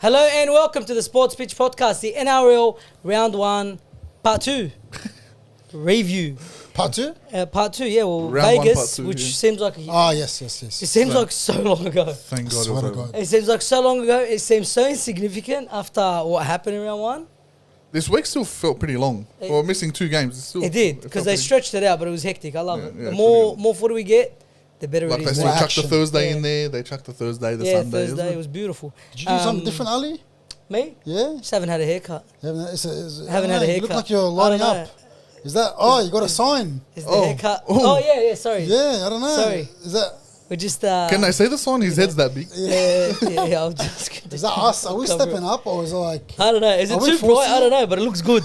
Hello and welcome to the Sports Pitch Podcast, the NRL Round 1, Part 2 review. Part 2? Part 2, yeah. Well, Round Vegas, one, part two, which yeah. seems like... Yes. It seems like so long ago. Thank God. I it swear was to over. God. It seems like so long ago. It seems so insignificant after what happened in Round 1. This week still felt pretty long. Well, missing 2 games. It did, because they stretched it out, but it was hectic. I love it. Yeah, The it's more footy we get, the better Like it they is. still More chucked the action. Thursday Yeah. in there. They chucked the Thursday, the Yeah, Sunday. Thursday. It was beautiful. Did you do something different, Ali? Me? Yeah? Just haven't had a haircut. Haven't Haven't had a You haircut. look like you're I don't lining know. up. Is that... Oh, you got a sign. Is the Oh. haircut... Oh. Oh, yeah, sorry. Yeah, I don't know. Sorry. Is that... We're just... Can I say the sign? His head's that big. Yeah, I'm just... Is that us? Are we Cover stepping up or is it like... I don't know. Is it Are we too bright? forcing I don't it? know, but it looks good.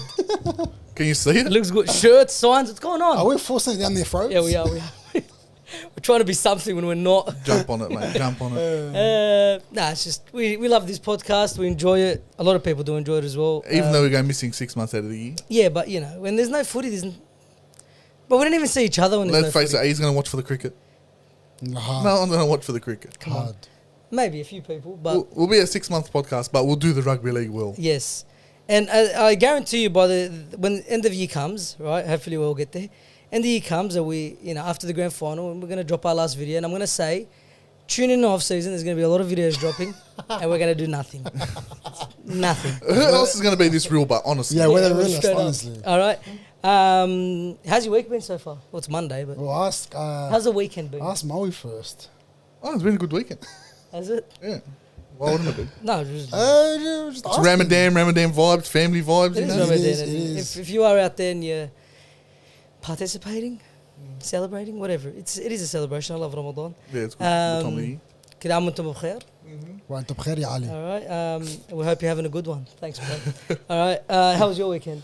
Can you see It it? looks good. Shirts, signs, what's going on? Are we forcing it down their throats? Yeah, we are. We're trying to be something when we're not. Jump on it, mate. Jump on it. It's just, we love this podcast. We enjoy it. A lot of people do enjoy it as well. Even though we go missing 6 months out of the year. Yeah, but, you know, when there's no footy, but we don't even see each other when there's Let's no face footy. it, he's going to watch for the cricket. Hard. No, I'm going to watch for the cricket. Hard. Maybe a few people, but We'll be a 6-month podcast, but we'll do the rugby league well. yes. And I guarantee you when the end of year comes, right, hopefully we'll all get there, end of year comes and after the grand final, and we're going to drop our last video, and I'm going to say, tune in off season, there's going to be a lot of videos dropping, and we're going to do nothing. Nothing. Who else is going to be this real, but honestly? Yeah, we're the Yeah, realest, straight up. honestly. All right. How's your week been so far? Well, it's Monday, but Well, ask... how's the weekend been? ask Maui first. Oh, it's been a good weekend. Has it? Yeah. Why wouldn't it be? No, just Just It's ask him. Ramadan vibes, family vibes, it you is know? Ramadan. is, and it is. If you are out there and you're participating, celebrating, whatever, it is a celebration. I love Ramadan. Yeah, it's good. Good time of year. كده عام وانتم بخير. وانت بخير يا علي. All right. We hope you're having a good one. Thanks, bro. All right. How was your weekend?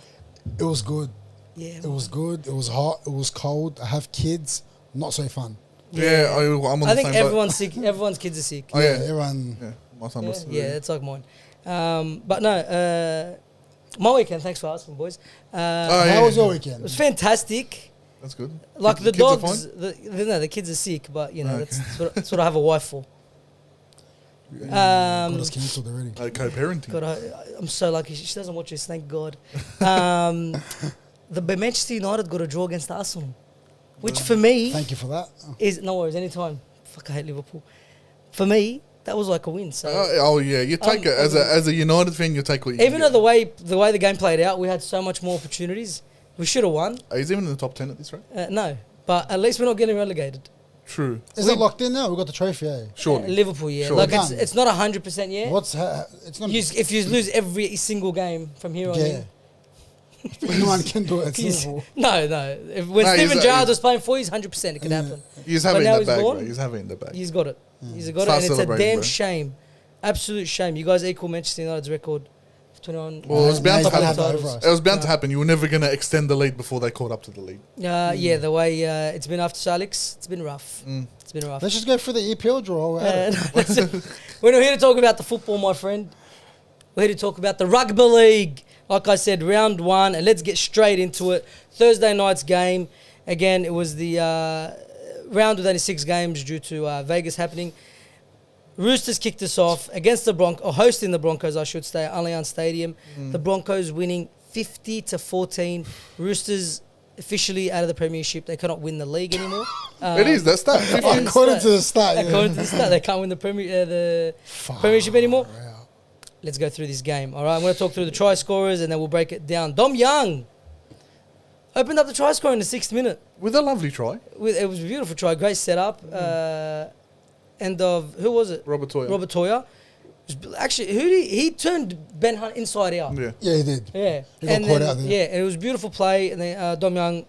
It was good. Yeah. It was good. It was hot. It was cold. I have kids. Not so fun. Yeah, I'm on I the think same boat. everyone's sick. Everyone's kids are sick. Oh, yeah. Everyone... Yeah, my son Yeah, was... yeah, it's like mine. But no, my weekend, thanks for asking, boys. Oh, How yeah. was your It weekend? was fantastic. That's good. Like the kids are dogs, fine? the kids are sick, but you know, Okay. that's what I have a wife for. Got us cancelled already. Co-parenting. God, I'm so lucky. She doesn't watch this, thank God. The Manchester United got a draw against Arsenal, which for me Thank you for that. is no worries anytime. Fuck, I hate Liverpool. For me, that was like a win. So Yeah, you take it as a United fan. You take what you even can though get. the way the game played out, we had so much more opportunities. We should have won. He's even in the top 10 at this rate. No, but at least we're not getting relegated. True. Is it locked in now? We got the trophy, eh? Surely. Liverpool, yeah. Sure. Like Done. it's not 100% yet. It's not... If you lose every single game from here on Yeah. in, Anyone can do it. It's he's- Liverpool. no. When No, Steven he's- Gerrard was playing for you, 100% it could happen. He's having now the he's bag, gone. bro. He's having the bag. He's got it. He's got Start it, and it's a celebrating, damn bro. shame, absolute shame. You guys equal Manchester United's record, 21. Well, it was bound to Now he's happen. gonna have it over us. It was bound to happen. You were never going to extend the lead before they caught up to the lead. Yeah, the way it's been after Alex, it's been rough. It's been rough. Let's just go for the EPL draw. We're at it. We're not here to talk about the football, my friend. We're here to talk about the rugby league. Like I said, round 1, and let's get straight into it. Thursday night's game. Again, it was the round with only 6 games due to Vegas happening. Roosters kicked us off against the Broncos, hosting the Broncos, I should say, at Allianz Stadium. The Broncos winning 50-14. Roosters officially out of the premiership. They cannot win the league anymore. It is. That's that. According to the stat, yeah. According to the stat, they can't win the premiership anymore. Let's go through this game. All right, I'm going to talk through the try scorers and then we'll break it down. Dom Young opened up the try scorer in the 6th minute. With a lovely try. It was a beautiful try, great setup. End of, who was it? Robert Toya. Robert Toya. Actually, he turned Ben Hunt inside out. Yeah. Yeah, he did. Yeah. He got And caught then, out there. yeah, and it was a beautiful play. And then Dom Young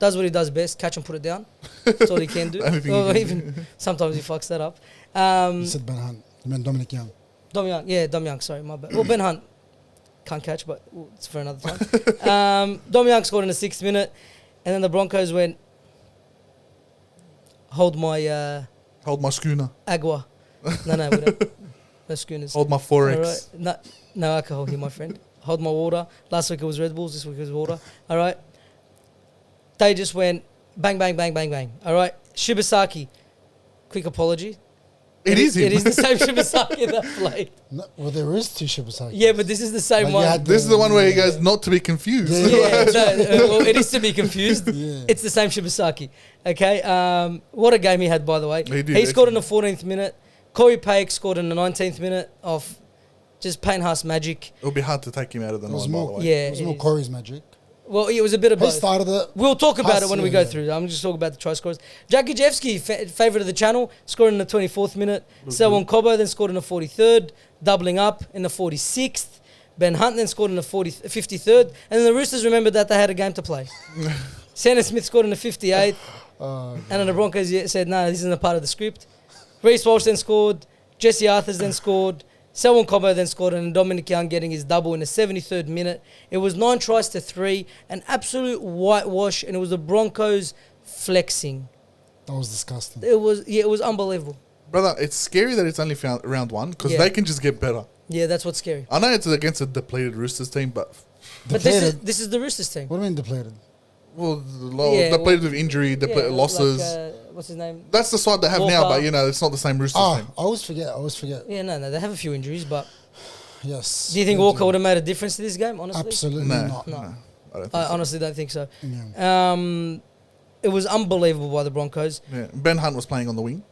does what he does best, catch and put it down. That's all he can do. Anything he Or can even sometimes he fucks that up. You said Ben Hunt. You meant Dominic Young. Dom Young, sorry, my bad. Well, Ben Hunt can't catch, but it's for another time. Dom Young scored in the 6th minute, and then the Broncos went, hold my Hold my schooner. agua. No, we don't. No schooners. Hold my All Forex. right. No alcohol here, my friend. Hold my water. Last week it was Red Bulls, this week it was water. All right. They just went bang, bang, bang, bang, bang. All right. Shibasaki, quick apology. It is him. It is the same Shibasaki that played. No, well, there is two Shibasaki. Yeah, but this is the same But you one. had This is the one where he goes, not to be confused. Yeah. Yeah, well, it is to be confused. Yeah. It's the same Shibasaki. Okay, what a game he had, by the way. He did, He scored in the 14th minute. Corey Paik scored in the 19th minute of just Payne Haas magic. It'll be hard to take him out of the It was nine, by the more, way. Yeah, it was it more is. Corey's magic. Well, it was a bit of He both. started it. We'll talk about Haas, it when we yeah, go yeah. through. I'm just talking about the try scorers. Jackie Jeffsky, favourite of the channel, scored in the 24th minute. Selwyn Cobbo then scored in the 43rd, doubling up in the 46th. Ben Hunt then scored in the 53rd. And then the Roosters remembered that they had a game to play. Santa Smith scored in the 58th. And then the Broncos said, no, this isn't a part of the script. Reece Walsh then scored. Jesse Arthurs then scored. Selwyn Cobbo then scored, and Dominic Young getting his double in the 73rd minute. It was 9 tries to 3, an absolute whitewash, and it was the Broncos flexing. That was disgusting. It was unbelievable. Brother, it's scary that it's only round one because Yeah. they can just get better. Yeah, that's what's scary. I know it's against a depleted Roosters team, but But Depleted. this is the Roosters team. What do you mean depleted? depleted with injury, depleted losses. Like, what's his name? That's the side they have now, Walker. but it's not the same Roosters Ah, team. I always forget. Yeah, no, they have a few injuries, but Yes. do you think they Walker do. would have made a difference to this game, honestly? Absolutely No, not. No. I don't think I so. honestly don't think so. Yeah. It was unbelievable by the Broncos. Yeah. Ben Hunt was playing on the wing.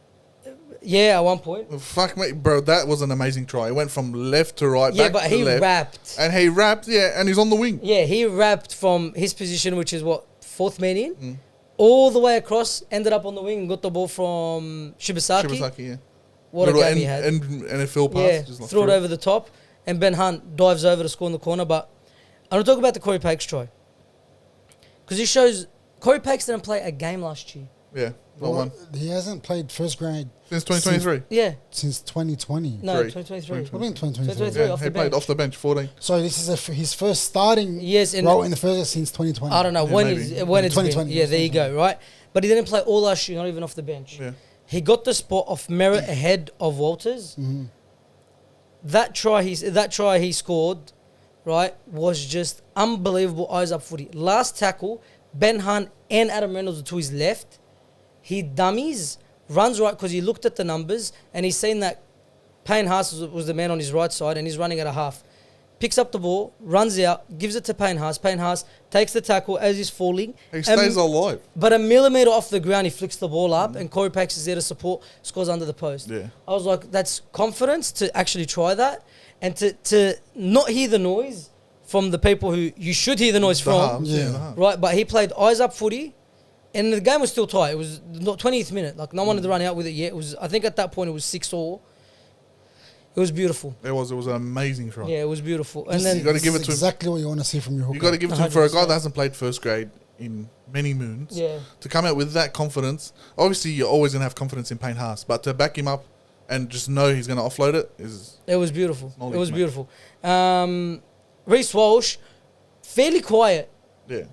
Yeah, at one point. Fuck me, bro, that was an amazing try. It went from left to right, Yeah, back but to he left. rapped. And he rapped, and he's on the wing. Yeah, he rapped from his position, which is what, fourth man in, all the way across, ended up on the wing and got the ball from Shibasaki. Shibasaki, yeah. What a Little game he had. NFL pass. Yeah, just like threw it through over the top, and Ben Hunt dives over to score in the corner. But I want to talk about the Corey Paix try. Because it shows Corey Paix didn't play a game last year. Yeah, not Well, one. he hasn't played first grade Since 2023. Yeah, since 2020. no, Three. 2023. What do you mean 2023? 2023. Yeah, off he the played bench. off the bench, 14. So this is his first starting Yes, and role in the first since 2020. I don't know Yeah, when maybe. it's been. 2020, Yeah, there you go, right? But he didn't play all last year, not even off the bench. Yeah. He got the spot off merit ahead of Walters. That try he scored, right, was just unbelievable eyes up footy. Last tackle, Ben Hunt and Adam Reynolds were to his left. He dummies, runs right because he looked at the numbers and he's seen that Payne Haas was the man on his right side and he's running at a half. Picks up the ball, runs out, gives it to Payne Haas. Payne Haas takes the tackle as he's falling. He stays alive. But a millimetre off the ground, he flicks the ball up, and Corey Paix is there to support, scores under the post. Yeah. I was like, that's confidence to actually try that, and to not hear the noise from the people who you should hear the noise The from, halves, Yeah. the halves. right? But he played eyes up footy, and the game was still tight. It was not 20th minute, like no one had to run out with it yet. It was, I think at that point it was 6-all. It was beautiful. It was an amazing try. Yeah, it was beautiful. And You then gotta give it to him. exactly what you want to see from your hooker. You got to give it to him for a guy 100%. that hasn't played first grade in many moons. Yeah. To come out with that confidence, obviously you're always going to have confidence in Payne Haas, but to back him up and just know he's going to offload it is It was beautiful. Knowledge, It was mate. beautiful. Reece Walsh, fairly quiet. yeah.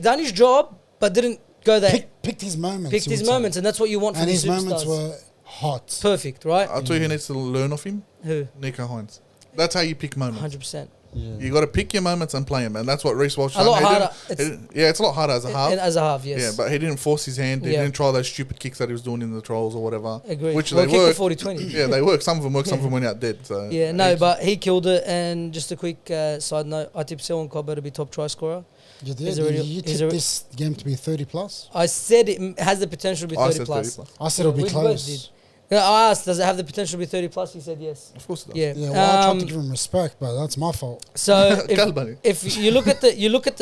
Done his job, but didn't go there. Picked his moments. Picked you his would say. moments, and that's what you want from And these his moments superstars. were hot. Perfect, right? I'll tell you who needs to learn off him. Who? Nico Hines. That's how you pick moments. 100%. Yeah. You got to pick your moments and play them, and that's what Reece Walsh A done. lot He harder. didn't- it's a lot harder as a half. And as a half, yes. Yeah, but he didn't force his hand. He Yeah. didn't try those stupid kicks that he was doing in the trials or whatever. Agreed. Which Well, they kicked the work. 40-20. Yeah, they work. Some of them work. Some of them went out dead. So Yeah, no, but he killed it. And just a quick side note, I tipped Selwyn Cobbo to be top try scorer. You did. He's already- You he's tipped already- this game to be 30 plus. I said it has the potential to be I 30 said plus. 30 plus. I said it'll be We both close. did. Yeah, I asked, does it have the potential to be 30 plus? He said yes. Of course it does. Yeah. Yeah, well, I tried to give him respect, but that's my fault. So Galbani. if you look at the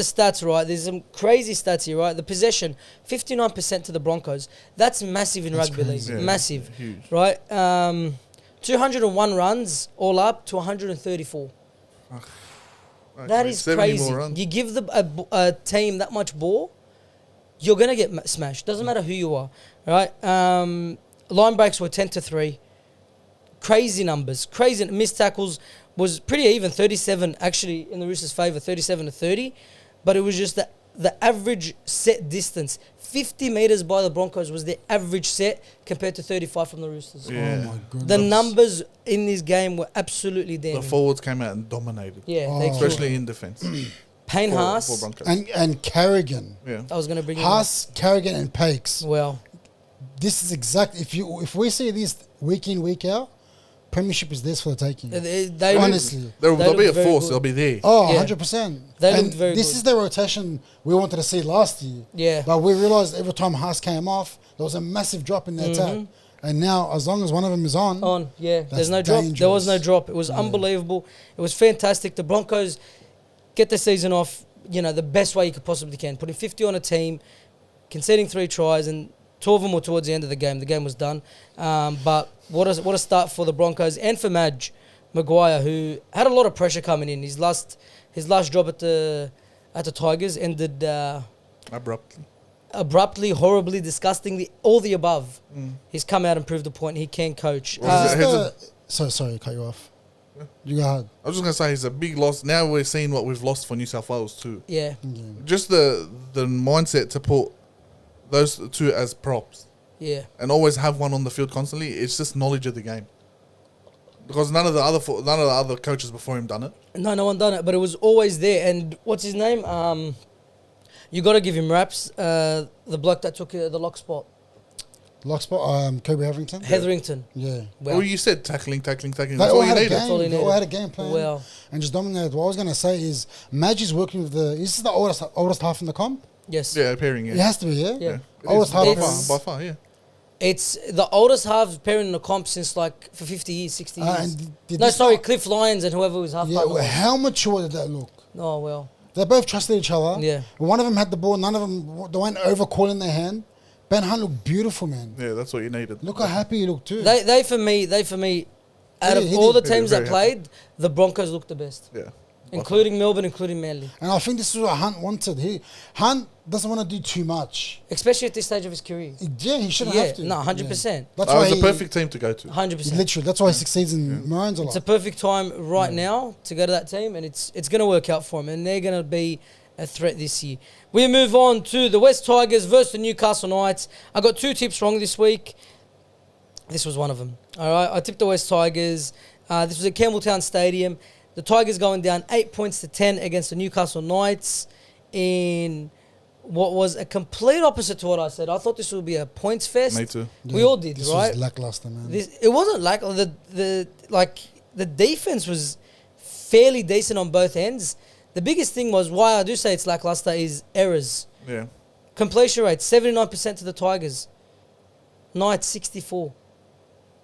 stats, right, there's some crazy stats here, right? The possession, 59% to the Broncos. That's massive in That's rugby crazy. league. Yeah, Massive. huge. Right? 201 runs all up to 134. That is 70 crazy. more runs. You give a team that much ball, you're going to get smashed. Doesn't matter who you are, right? Line breaks were 10-3. Crazy numbers. Crazy. Missed tackles was pretty even, 37 actually in the Roosters' favour, 37-30. But it was just the average set distance. 50 metres by the Broncos was the average set compared to 35 from the Roosters. Yeah. Oh my goodness. The numbers in this game were absolutely The damning. forwards came out and dominated. Yeah, Oh. they killed it. Especially in defence. Payne for Haas. Broncos. And Carrigan. Yeah. I was going to bring him Haas, Carrigan, and Pakes. up. Well, this is exact. If we see this week in, week out, Premiership is theirs for the taking. They Honestly. They'll be a looked very force. good. They'll be there. Oh, Yeah. 100%. They And looked very this good. is the rotation we wanted to see last year. Yeah. But we realised every time Haas came off, there was a massive drop in the attack. And now, as long as one of them is on, Yeah, there's no drop. There was dangerous. no drop. It was unbelievable. It was fantastic. The Broncos get the season off, the best way you could possibly can. Putting 50 on a team, conceding 3 tries, and 2 of them were towards the end of the game. The game was done. But what a start for the Broncos and for Maguire, who had a lot of pressure coming in. His last job at the Tigers ended abruptly, horribly, disgustingly, all the above. He's come out and proved the point. He can coach. sorry to cut you off. You go ahead. I was just gonna say he's a big loss. Now we're seeing what we've lost for New South Wales too. Yeah. Just the mindset to put those two as props Yeah. and always have one on the field constantly. It's just knowledge of the game. Because none of the other coaches before him done it. No one done it, but it was always there. And what's his name? You got to give him raps. The bloke that took the lock spot, Lock spot, Kobe Hetherington. Hetherington. Yeah. Well, you said tackling. They That's all all you had a needed. That's all he game. They all needed. had a game plan. Well, And just dominated. What I was going to say is, Maggie's working with this is the oldest half in the comp. yes. Yeah, pairing. Yeah, It has to be, yeah? Yeah. It Oldest is. half. By far, yeah. It's the oldest half pairing in the comp since for 50 years, 60 years. And did No, this sorry, not- Cliff Lyons and whoever was half Yeah, partner well, was. how mature did that look? Oh, well. They both trusted each other. Yeah. One of them had the ball. None of them. They weren't over calling their hand. Ben Hunt looked beautiful, man. Yeah, that's what you needed. Look how happy he looked too. They for me, out of he all the did. He did teams that very played, the Broncos looked the best. Yeah. Including Melbourne, including Manly. And I think this is what Hunt wanted. Hunt doesn't want to do too much. Especially at this stage of his career. Yeah, he shouldn't Yeah, have to. no, 100%. That's That why was the he- perfect team to go to. 100%. Literally, that's why he succeeds in Maroons a lot. It's a perfect time right now to go to that team, and it's going to work out for them, and they're going to be a threat this year. We move on to the West Tigers versus the Newcastle Knights. I got 2 tips wrong this week. This was one of them. All right, I tipped the West Tigers. This was at Campbelltown Stadium. The Tigers going down 8-10 against the Newcastle Knights in what was a complete opposite to what I said. I thought this would be a points fest. Me too. We all did, this right? was lackluster, man. It wasn't like the defense was fairly decent on both ends. The biggest thing was why I do say it's lackluster is errors. Yeah. Completion rate 79% to the Tigers. Knights 64.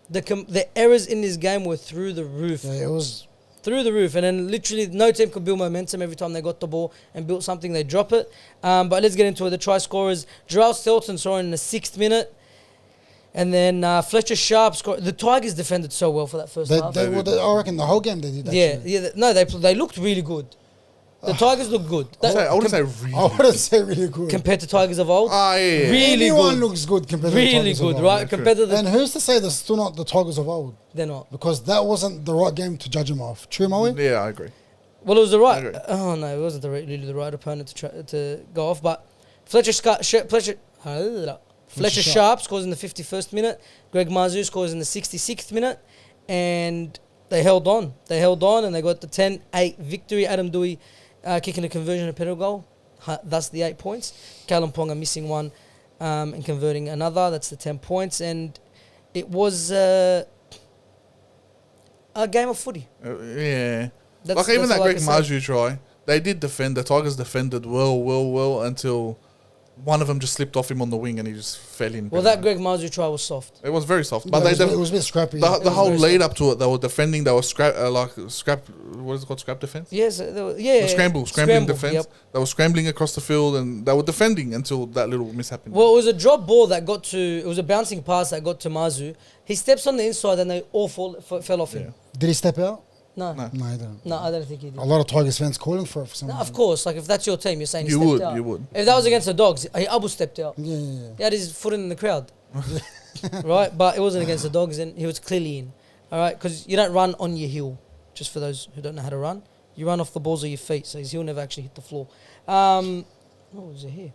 The errors in this game were through the roof. Yeah, it was. Through the roof, and then literally no team could build momentum every time they got the ball and built something, they drop it. But let's get into it. The try scorers, Jarrell Stelton scoring in the 6th minute, and then Fletcher Sharp scored. The Tigers defended so well for that first half. I reckon the whole game they did. Actually. No, they looked really good. The Tigers looked good. I wouldn't say really. I wouldn't say really good. Compared to Tigers of old. Ah, yeah. Really Anyone good. looks good compared to the Really Tigers of good, old. right? Yeah, Compared to the... And who's to say they're still not the Tigers of old? They're not. Because that wasn't the right game to judge them off. True, Moe? Yeah, I agree. Well, it was the I right... agree. Oh, no, it wasn't really the right opponent to go off. But Fletcher Sharp scores in the 51st minute. Greg Marzou scores in the 66th minute. And they held on. And they got the 10-8 victory. Adam Dewey kicking a conversion and penalty goal. Thus the 8 points. Callum Ponga missing one and converting another. That's the 10 points. And it was a game of footy. Yeah. That's Even that all I Greg can say. Marju try, they did defend. The Tigers defended well until one of them just slipped off him on the wing and he just fell in. Well, that Greg Marzou try was soft. It was very soft. But But it was a bit scrappy. the whole very lead up to it, they were defending. They were scrap. What is it called? Scrap defense. Yes, Scrambling defense. Yep. They were scrambling across the field and they were defending until that little miss happened. Well, it was a drop ball that got to... It was a bouncing pass that got to Marzou. He steps on the inside and they all fell off him. Did he step out? No. No. No, he didn't. No, I don't think he did. A lot of Tigers fans calling for it for some No, reason. of course. Like, if that's your team, you're saying he You stepped would, out. you would. If that was against the Dogs, Abu stepped out. Yeah. He had his foot in the crowd. Right? But it wasn't against the Dogs, and he was clearly in. All right? Because you don't run on your heel, just for those who don't know how to run. You run off the balls of your feet, so his heel never actually hit the floor. What was it here?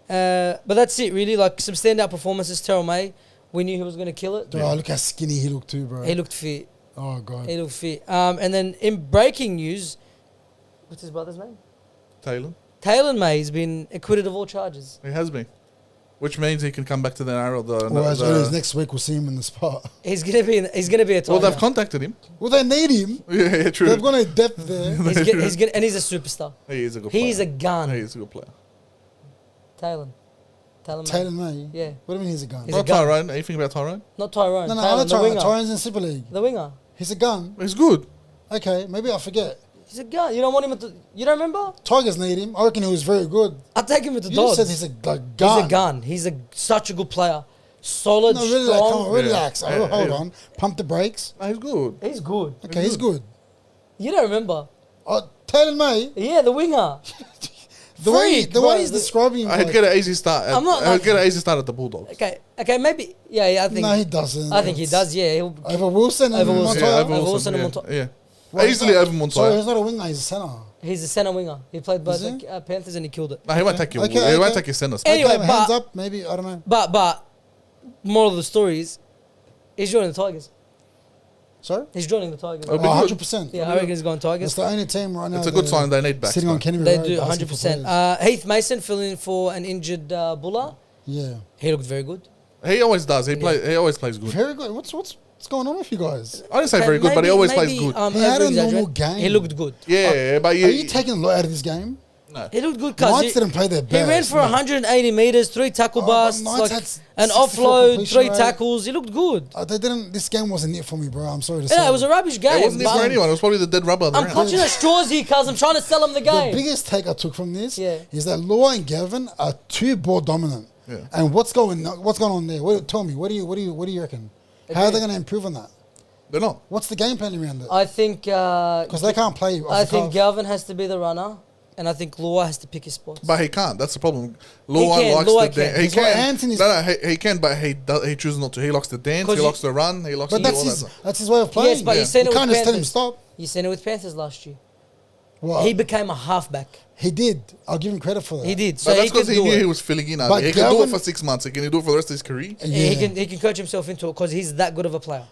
But that's it, really. Like, some standout performances. Terrell May, we knew he was going to kill it. Oh, look how skinny he looked too, bro. He looked fit. Oh, God. He looked fit. And then in breaking news, what's his brother's name? Taylor, Taylor May's been acquitted of all charges. he has been. 'Cause He has been. he has been. which means he can come back to the NRL. Well, as early as next week, we'll see him in the spot. He's gonna be a Tiger. Well, they've contacted him. Well, they need him. Yeah, true. They've got a depth there. And he's a superstar. He is a good player. He's a gun. He is a good player. Talon. Taylor May. Yeah. What do you mean he's a gun? He's a Not gun. Tyrone. Anything about Tyrone? Not Tyrone. No, Talon, I the know winger. Tyrone's in Super League. The winger. He's a gun. He's good. Okay, maybe I forget. He's a gun. You don't want him at the... You don't remember? Tigers need him. I reckon he was very good. I'll take him with the You Dogs. said he's a gun. He's a gun. He's such a good player. Solid, No, really, strong. come on, relax. Yeah, Hold yeah. on. Pump the brakes. No, he's good. He's good. Okay, he's good. You don't remember? Taylor May, Yeah, the winger. the way bro, he's describing him, I'd like, get an easy start. I'm not I'd like- get an easy start at the Bulldogs. Okay, maybe. Yeah, I think. no, he doesn't. I think he does. Yeah, he'll. Over Wilson and Over Wilson. Montoya? Yeah, over Wilson and Montoya. Yeah. Well, Easily over Montoya. Sorry, he's not a winger. He's a centre. He's a centre winger. He played both Is he? Panthers and he killed it. No, he won't take your. Okay, He won't okay. take your centre. Anyway, Okay, hands but- up, maybe, I don't know. But moral of the story is, he's joining the Tigers. Sorry? He's joining the Tigers. Oh, but- 100%. Yeah, I reckon he's going It's Tigers. the only team right now. It's a good that sign they need backs. Sitting on though. Kenny They Road do asking for 100%. players. Heath Mason filling in for an injured Buller. Yeah. He looked very good. He always does. He always plays good. Very good. What's going on with you guys? I didn't say very good, but he always plays good. He had a over-exaggerate. normal game. He looked good. Yeah, but Are you taking a lot out of this game? no. He looked good Knights because didn't play their he ran best. for 180 metres, 3 tackle Oh, but busts, Knights like had an 64 offload, completion 3 rate. tackles. He looked good. They didn't. This game wasn't it for me, bro. I'm sorry to say. Yeah, it was a rubbish game. It wasn't it but for anyone. It was probably the dead rubber. of the I'm round. clutching at straws here, cuz I'm trying to sell him the The game. biggest take I took from this Yeah. is that Law and Gavin are too ball dominant. Yeah. And what's going on there? Tell me. What do you reckon? How are they going to improve on that? They're not. What's the game plan around it? I think Because they can't play. off I the think cuff. Galvin has to be the runner, and I think Law has to pick his spots. But he can't. That's the problem. Luai can, likes Luai to can. dance. He That's why can. Anthony's- No, he can, but he chooses not to. He likes to dance. 'Cause He you- likes to run. He likes But to do that's all his. that. That's his way of playing. Yes, but Yeah. you seen You it can't with just tell him Panthers. stop. You seen it with Panthers last year. Well, He became a halfback. he did. I'll give him credit for that. He did. So But he that's can because he do knew it. he was filling in. But He can do it Galvin- for 6 months. He can do it for the rest of his career. Yeah. He can coach himself into it because he's that good of a player.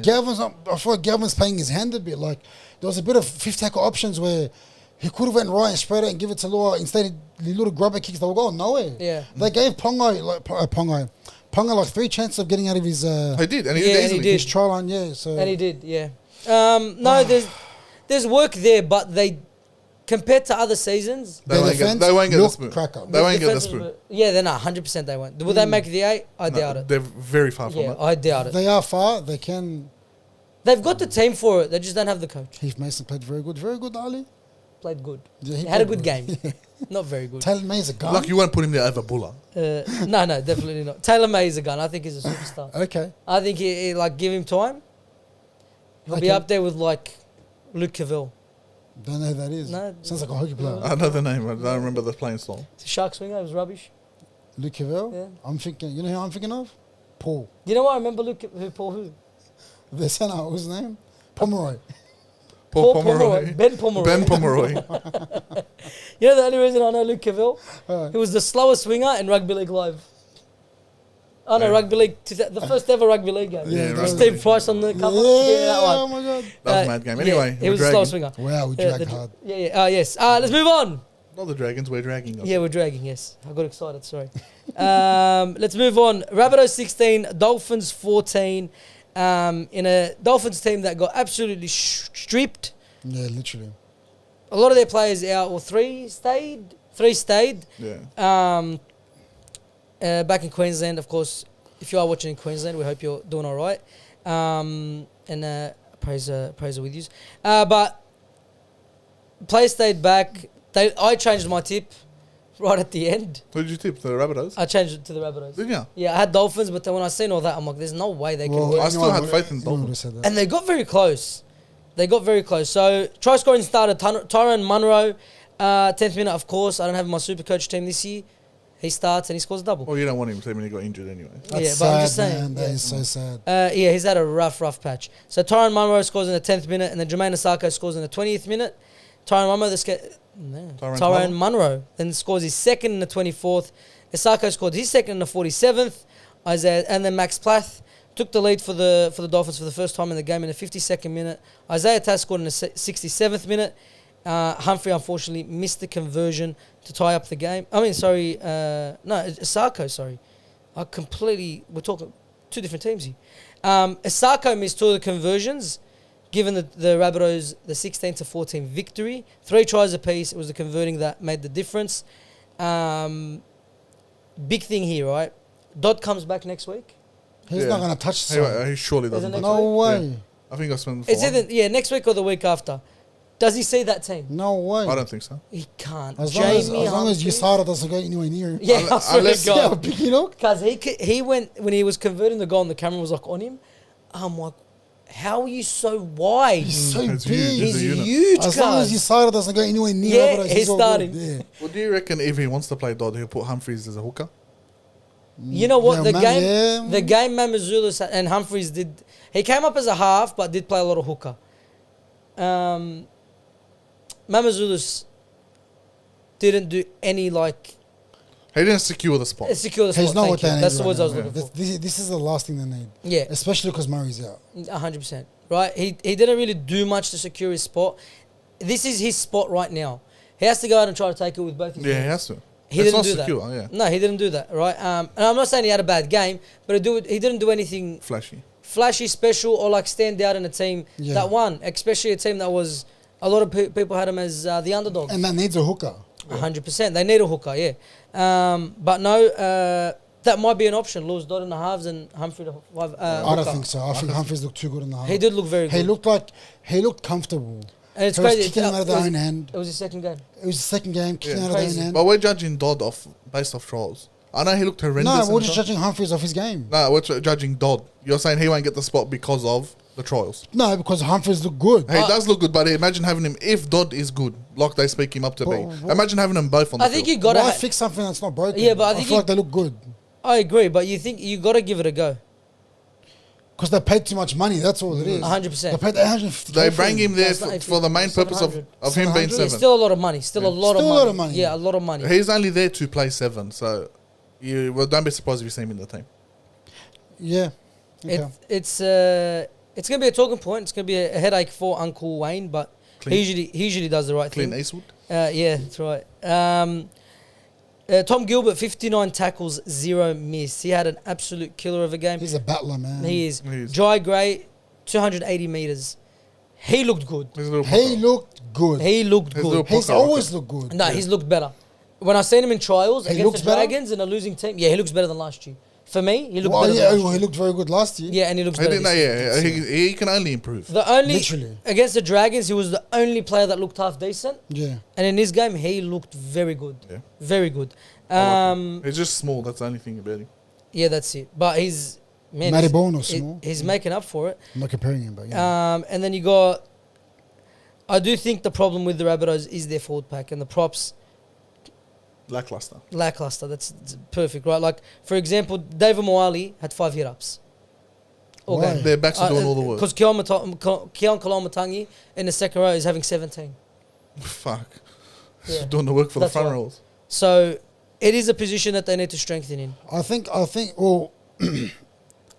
Galvin's not, I thought Galvin's playing his hand a bit. Like there was a bit of fifth tackle options where he could have went right and spread it and give it to Law. Instead, the little grubber kicks they were going nowhere. Yeah. They gave Ponga like 3 chances of getting out of his He did, and he Yeah, did and he easily. did. his try line. Yeah. So And he did, yeah. No, there's work there, but they compared to other seasons, They won't get the milk spoon. cracker. They won't get the defenses spoon. were- yeah, they're not 100%. They won't. Will they make the 8? I No, doubt it. they're very far from Yeah, it. I doubt it. They are far. They can. They've got the team for it. They just don't have the coach. Heath Mason played very good. Very good, Ali. Played good. Yeah, He had a played good game. Not very good. Taylor May's a gun. Like you won't put him there over Buller. No, definitely not. Taylor May is a gun. I think he's a superstar. Okay. I think he like give him time. He'll be Okay. up there with like Luke Cavell. Don't know who that is. No. Sounds like a hockey player. I know the name. I don't remember the playing style. The Shark swinger, it was rubbish. Luke Cavell. Yeah. I'm thinking. You know who I'm thinking of? Paul. You know what? I remember who? The center. What was his name? Pomeroy. Paul Pomeroy. Pomeroy. Ben Pomeroy. Ben Pomeroy. You know the only reason I know Luke Cavell? Alright. He was the slowest swinger in Rugby League Live. Oh no, Yeah. Rugby League, the first ever Rugby League game. Yeah, Rugby Steve League. Price on the Yeah, cover. Yeah, that one. oh my god. That was a mad game. Yeah, Anyway, he we're was the slowest dragging. swinger. Wow, we dragged hard. Yeah. Yes. Let's move on. Not the Dragons, we're dragging. Yeah, we're dragging. Yes, I got excited. Sorry. Let's move on. Rabbitohs 16, Dolphins 14. In a Dolphins team that got absolutely stripped. Yeah, literally. A lot of their players out, or 3 stayed. 3 stayed. Yeah. Back in Queensland, of course. If you are watching in Queensland, we hope you're doing all right. And praise are with you. But players stayed back. I changed my tip right at the end. Who did you tip? The Rabbitohs? I changed it to the Rabbitohs. Did you? Yeah, I had Dolphins, but then when I seen all that, I'm like, there's no way they can Well, win. I still had anyone faith in would- Dolphins. anyone would have said that. And they got very close. So, try scoring started Tyrone Munro, 10th minute, of course. I don't have my super coach team this year. He starts and he scores a double. Well, you don't want him to when he got injured anyway. That's yeah, sad, but I'm just saying, man. That yeah. is so sad. Yeah, he's had a rough patch. So Tyrone Munro scores in the 10th minute, and then Jermaine Asako scores in the 20th minute. Tyrone Munro then scores his second in the 24th. Asako scored his second in the 47th. Isaiah and then Max Plath took the lead for the Dolphins for the first time in the game in the 52nd minute. Isaiah Tass scored in the 67th minute. Humphrey unfortunately missed the conversion to tie up the game. Asako We're talking two different teams here. Asako missed two of the conversions, given the Rabbitohs the 16-14 victory. 3 tries apiece. It was the converting that made the difference. Big thing here, right? Dodd comes back next week. He's not going to touch He, someone. he surely doesn't. Isn't it? touch No way. Yeah. I think I spent. It's either next week or the week after. Does he see that team? No way. I don't think so. He can't. As long as Humphries- USADA doesn't go anywhere near him. Yeah, I swear Unless- to See how God. big he look? Because he went, when he was converting the goal and the camera was like on him, I'm like, how are you so wide? He's so It's big. huge. He's a unit. huge, As long as cuz. USADA doesn't go anywhere near Yeah, Rabbitohs, he's all starting. good. Yeah. Well, do you reckon if he wants to play Dodd, he'll put Humphries as a hooker? You know what? Yeah, the man, game, yeah. the game Mamazulus and Humphries did. He came up as a half, but did play a lot of hooker. Mamazulus didn't do any like He didn't secure the spot. secure the spot. He's not Thank what you. they need. That's the right words I was now. looking for. This is the last thing they need. Yeah, Especially because Murray's out. 100%. Right? He didn't really do much to secure his spot. This is his spot right now. He has to go out and try to take it with both his Yeah, he hands. has to. He It's didn't not do secure, that. yeah. No, he didn't do that, right? And I'm not saying he had a bad game, but he didn't do anything Flashy. flashy, special, or like stand out in a team Yeah. that won, especially a team that was a lot of people had him as the underdog. And that needs a hooker. 100%. They need a hooker, yeah. But no, that might be an option. Lewis Dodd in the halves and Humphrey the I don't hooker. think so. I think Humphries looked too good in the half. He did look very good. He looked comfortable. And it's He was crazy. kicking out of their own hand. It was his second game. It was the second game, kicking Yeah. out of their own Crazy. hand. But we're judging Dodd based off trials. I know he looked horrendous. No, in we're the just trial. judging Humphries off his game. No, we're judging Dodd. You're saying he won't get the spot because of the trials. No, because Humphries looked good. He does look good, but imagine having him if Dodd is good, like they speak him up to be. But- Imagine having them both on the I think field. you got Why to. fix something that's not broken? Yeah, but I I think feel you- like they look good. I agree, but you think you got to give it a go. Because they paid too much money, that's all it is. 100%. They paid 850. They bring him there That's not for the main purpose of 700. him being 700? seven. It's still a lot of money. Still a lot of Still money. a lot of money. Yeah, a lot of money. He's only there to play 7, so don't be surprised if you see him in the team. Yeah. Okay. It's gonna be a talking point. It's gonna be a headache for Uncle Wayne, but Clint. he usually does the right Clint thing. Eastwood. Yeah, that's right. Tom Gilbert, 59 tackles, 0 miss. He had an absolute killer of a game. He's a battler, man. He is. He is. Jai Gray, 280 meters. He looked good. He's a little He poker. looked good. He looked He's good. little He's poker always rocket. looked good. No, he's looked better. When I seen him in trials He against looks the better? Dragons in a losing team, yeah, he looks better than last year. For me, he looked Well, better yeah, than well, last he year. looked very good last year. Yeah, and he looks He better. didn't, this year. yeah, he can only improve. The only Literally. against the Dragons, he was the only player that looked half decent, Yeah. and in this game, he looked very good. Yeah. Very good. I like him. He's just small. That's the only thing about him. Yeah, that's it. But he's man, Matty he's- Bourne was small. he's making up for it. I'm not comparing him, but yeah. And then you got. I do think the problem with the Rabbitohs is their forward pack and the props Lackluster. lackluster. That's perfect, right? Like for example, David Moali had 5 hit-ups. All Why? game. Their backs are doing all the work. Because Keon Kalamatangi in the second row is having 17. Fuck. Yeah. Doing the work for That's the front right. rows. So it is a position that they need to strengthen in. I think, well,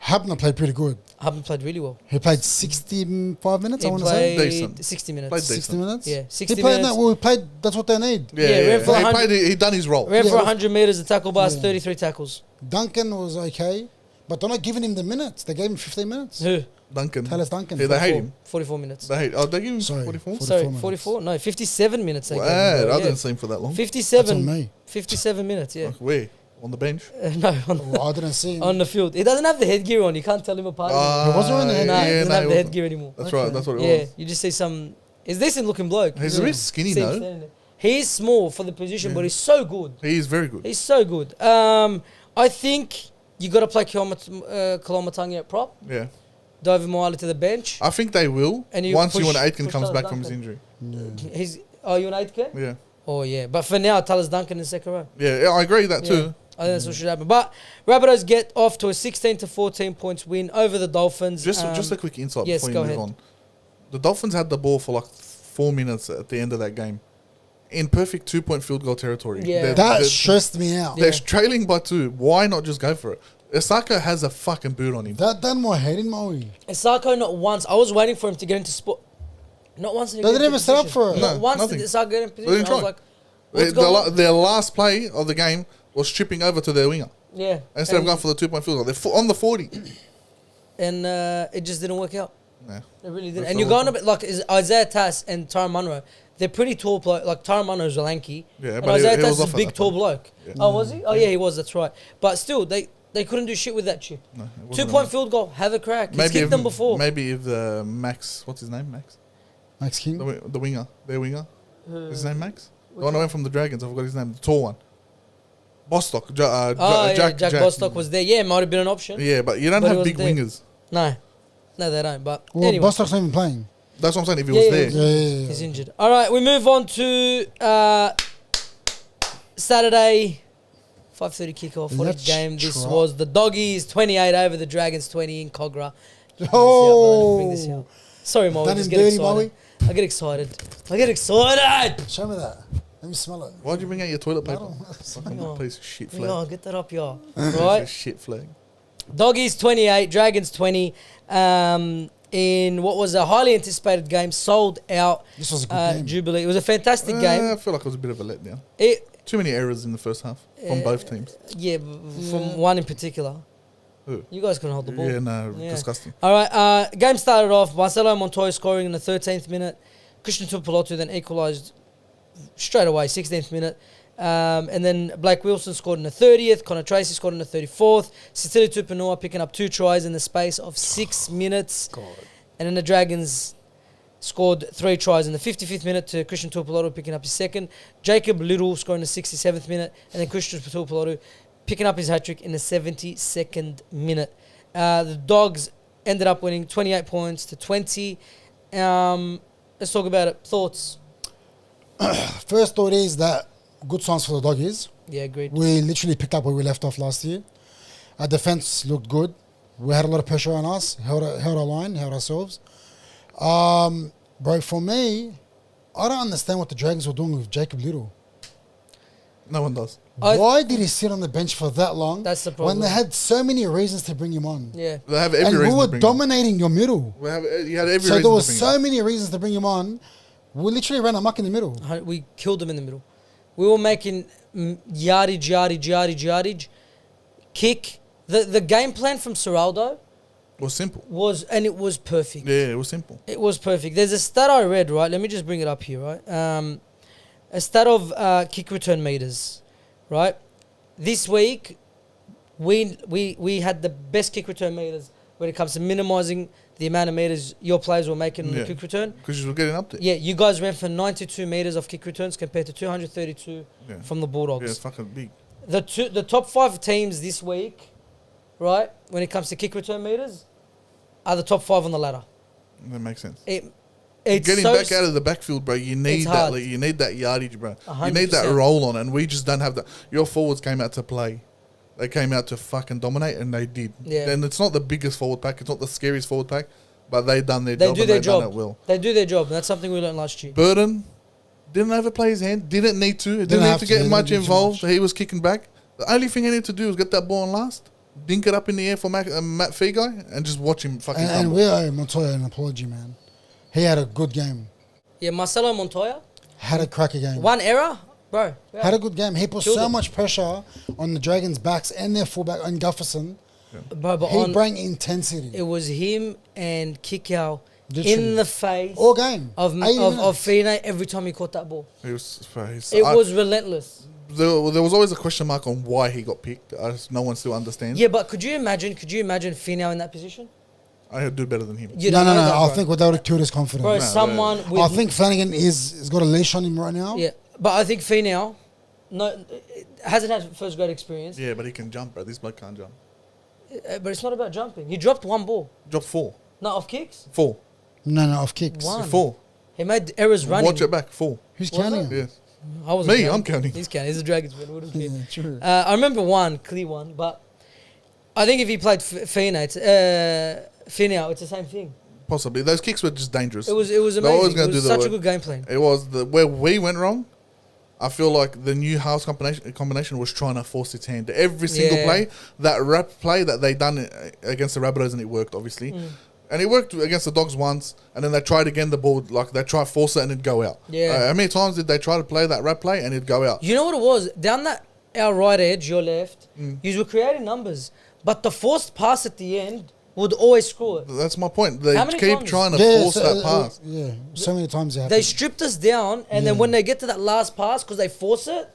Habner played pretty good. Haven't played really well. He played 65 minutes, I He want to say. played Decent. 60 minutes. Played 60 decent. minutes? Yeah, 60 he played minutes. Well, he played, that's what they need. Yeah, Yeah, ran for He 100 played. He done his role. Ran Yeah, for well- 100 meters. The tackle bar is Yeah. 33 tackles. Duncan was okay, but they're not giving him the minutes. They gave him 15 minutes. Who? Duncan. Talis Duncan. Yeah, they hate 44 him. 44 minutes. They hate. Oh, they give him Sorry, 44. 44 Sorry, minutes. 44? No, 57 minutes. They Wow, gave him, bro, I yeah. didn't see him for that long. 57. That's on me. 57 minutes, yeah. Like, where? On the bench? No, Well, I didn't see him. on the field. He doesn't have the headgear on. You can't tell him apart. Ah, He wasn't wearing the no, headgear. he doesn't no, have he the wasn't. headgear anymore. That's Okay. right. That's what it Yeah, was. you just see some. Is this decent looking bloke? He's a bit skinny See him though. standing there. He is small for the position, but he's so good. He is very good. He's so good. I think you got to play Kalamatangi at prop. Yeah. David Moali to the bench. I think they will And you once push- Ewan Aitken push comes Talis back from his Duncan. injury. Yeah. He's you an 8K? Yeah. Oh yeah, but for now, Talis Duncan in second row. Yeah, I agree with that Yeah. too. I think that's what should happen. But Rabbitohs get off to a 16-14 points win over the Dolphins. Just a quick insight yes, before go you move ahead. on. The Dolphins had the ball for like 4 minutes at the end of that game. In perfect 2-point field goal territory. Yeah. That stressed me out. They're Yeah. trailing by 2. Why not just go for it? Osaka has a fucking boot on him. That done my head in Maui. Isako not once. I was waiting for him to get into sport. Not once. Did he They get didn't into even set up position. for it. Not No, once nothing. did Isako get in They position. didn't I was try. like, what's going on? Their last play of the game was chipping over to their winger. Yeah. Instead of going for the 2-point field goal, they're on the 40. And it just didn't work out. Yeah. It really didn't. That's And you're all going a bit like Isaiah Tass and Tyron Munro. They're pretty tall. Like Tyron Munro's a lanky. Yeah, and but he Isaiah Tass was is off a at big, that tall point. bloke. Yeah. Oh, was he? Oh, yeah, he was. That's right. But still, they couldn't do shit with that chip. No, it wasn't 2-point enough. field goal. Have a crack. He's Maybe kicked if, them before. Maybe if Max, what's his name? Max? Max King. The winger. Their winger. Is his name Max? The which one who went from the Dragons. I forgot his name. The tall one. Bostock. Jack Bostock was there. Yeah, might have been an option. Yeah, but you don't But he have big wasn't there. wingers. No, they don't. But Well, anyway, Bostock's not even playing. That's what I'm saying. If he Yeah, was yeah, there. Yeah. he's injured. All right, we move on to Saturday, 5:30 kickoff. What a Let's game this try. was. The Doggies 28 over the Dragons 20 in Cogra. Bring this here. Oh, Sorry, Mo. Done Just and get dirty, excited. I get excited. show me that. Let me smell it. Why'd you bring out your toilet I paper? don't- Fucking Hang on. piece of shit Yeah, flag. get that up, yeah. Piece of Right. shit flag. Doggies 28, Dragons 20. In what was a highly anticipated game, sold out. This was a good game. Jubilee. It was a fantastic I game. feel like it was a bit of a letdown. It, Too many errors in the first half from both teams. yeah, from one in particular. Who? You guys couldn't hold the ball. Yeah, no, Yeah. disgusting. All right, game started off. Marcelo Montoya scoring in the 13th minute. Christian Tuipulotu then equalised straight away, 16th minute. And then Blake Wilson scored in the 30th. Connor Tracy scored in the 34th. Sicily Tupanua picking up 2 tries in the space of 6 minutes. God. And then the Dragons scored 3 tries in the 55th minute to Christian Tuipulotu picking up his second. Jacob Little scoring in the 67th minute. And then Christian Tuipulotu picking up his hat-trick in the 72nd minute. The Dogs ended up winning 28 points to 20. Let's talk about it. Thoughts? First thought is that good signs for the Doggies. Yeah, agreed. We literally picked up where we left off last year. Our defense looked good. We had a lot of pressure on us. Held our line, held ourselves. Bro, for me, I don't understand what the Dragons were doing with Jacob Little. No one does. Why did he sit on the bench for that long? That's the when problem. they had so many reasons to bring him on. Yeah. They have every And we reason were to bring him. dominating your middle. You had every So reason there was to bring so him. many reasons to bring him on. We literally ran amok in the middle. We killed them in the middle. We were making yardage, kick. The game plan from Seraldo It was simple. it was perfect. Yeah, it was simple. It was perfect. There's a stat I read, right? Let me just bring it up here, right? A stat of kick return meters, right? This week, we had the best kick return meters when it comes to minimizing the amount of meters your players were making on the kick return. Because you were getting up there. Yeah, you guys ran for 92 meters of kick returns compared to 232 Yeah. from the Yeah, Bulldogs. it's fucking big. The top 5 teams this week, right, when it comes to kick return meters, are the top 5 on the ladder. That makes sense. It's Getting so back out of the backfield, bro, you need that. hard. Like, you need that yardage, bro. You 100%. need that roll on, and we just don't have that. Your forwards came out to play. They came out to fucking dominate, and they did. Yeah. And it's not the biggest forward pack. It's not the scariest forward pack, but they done their They job. do and their they done job. it well. They do their job. And that's something we learned last year. Burden didn't overplay his hand. Didn't need to. Didn't have need to to, get they much didn't do too involved. much. He was kicking back. The only thing he needed to do was get that ball on last, dink it up in the air for Matt Fegai, and just watch him fucking And tumble. we owe Montoya an apology, man. He had a good game. Yeah, Marcelo Montoya, Had a cracker game. one error, bro. Yeah. Had a good game. He put Killed so him. much pressure on the Dragons' backs and their fullback on Gufferson. Bro, but He brought intensity. it was him and Kikau Literally. in the face All game. of 80 minutes. Fina every time he caught that ball. He was, It was relentless. there was always a question mark on why he got picked. No one still understands. Yeah, but could you imagine Finau in that position? I do better than him. You No, don't no, know no. that, I bro. think that would have killed his confidence. Bro, No, someone with I think Flanagan has got a leash on him right now. yeah, but I think Finau hasn't had first grade experience. Yeah, but he can jump, bro. This bloke can't jump. But it's not about jumping. He dropped one ball, Dropped 4. not off kicks. 4. No, off kicks. One. 4. He made errors running. Watch it back. 4. Who's Was counting it? him? Yes. I wasn't Me, I'm counting. He's counting. He's a Dragons fan. Wouldn't care. Yeah, true. I remember one clear one, but I think if he played Finau, it's the same thing. Possibly. Those kicks were just dangerous. It was They're amazing. always It gonna was do the such a work. good game plan. It was where we went wrong. I feel like the new house combination was trying to force its hand. Every single Yeah. play, that rap play that they done against the Rabbitohs, and it worked, obviously. And it worked against the Dogs once, and then they tried again the ball, like they tried to force it and it'd go out. Yeah. How many times did they try to play that rap play and it'd go out? You know what it was? Down that our right edge, your left, you were creating numbers. But the forced pass at the end would always screw it. That's my point. They How many keep times? trying to force that pass. So many times they have They stripped us down, and then when they get to that last pass, because they force it,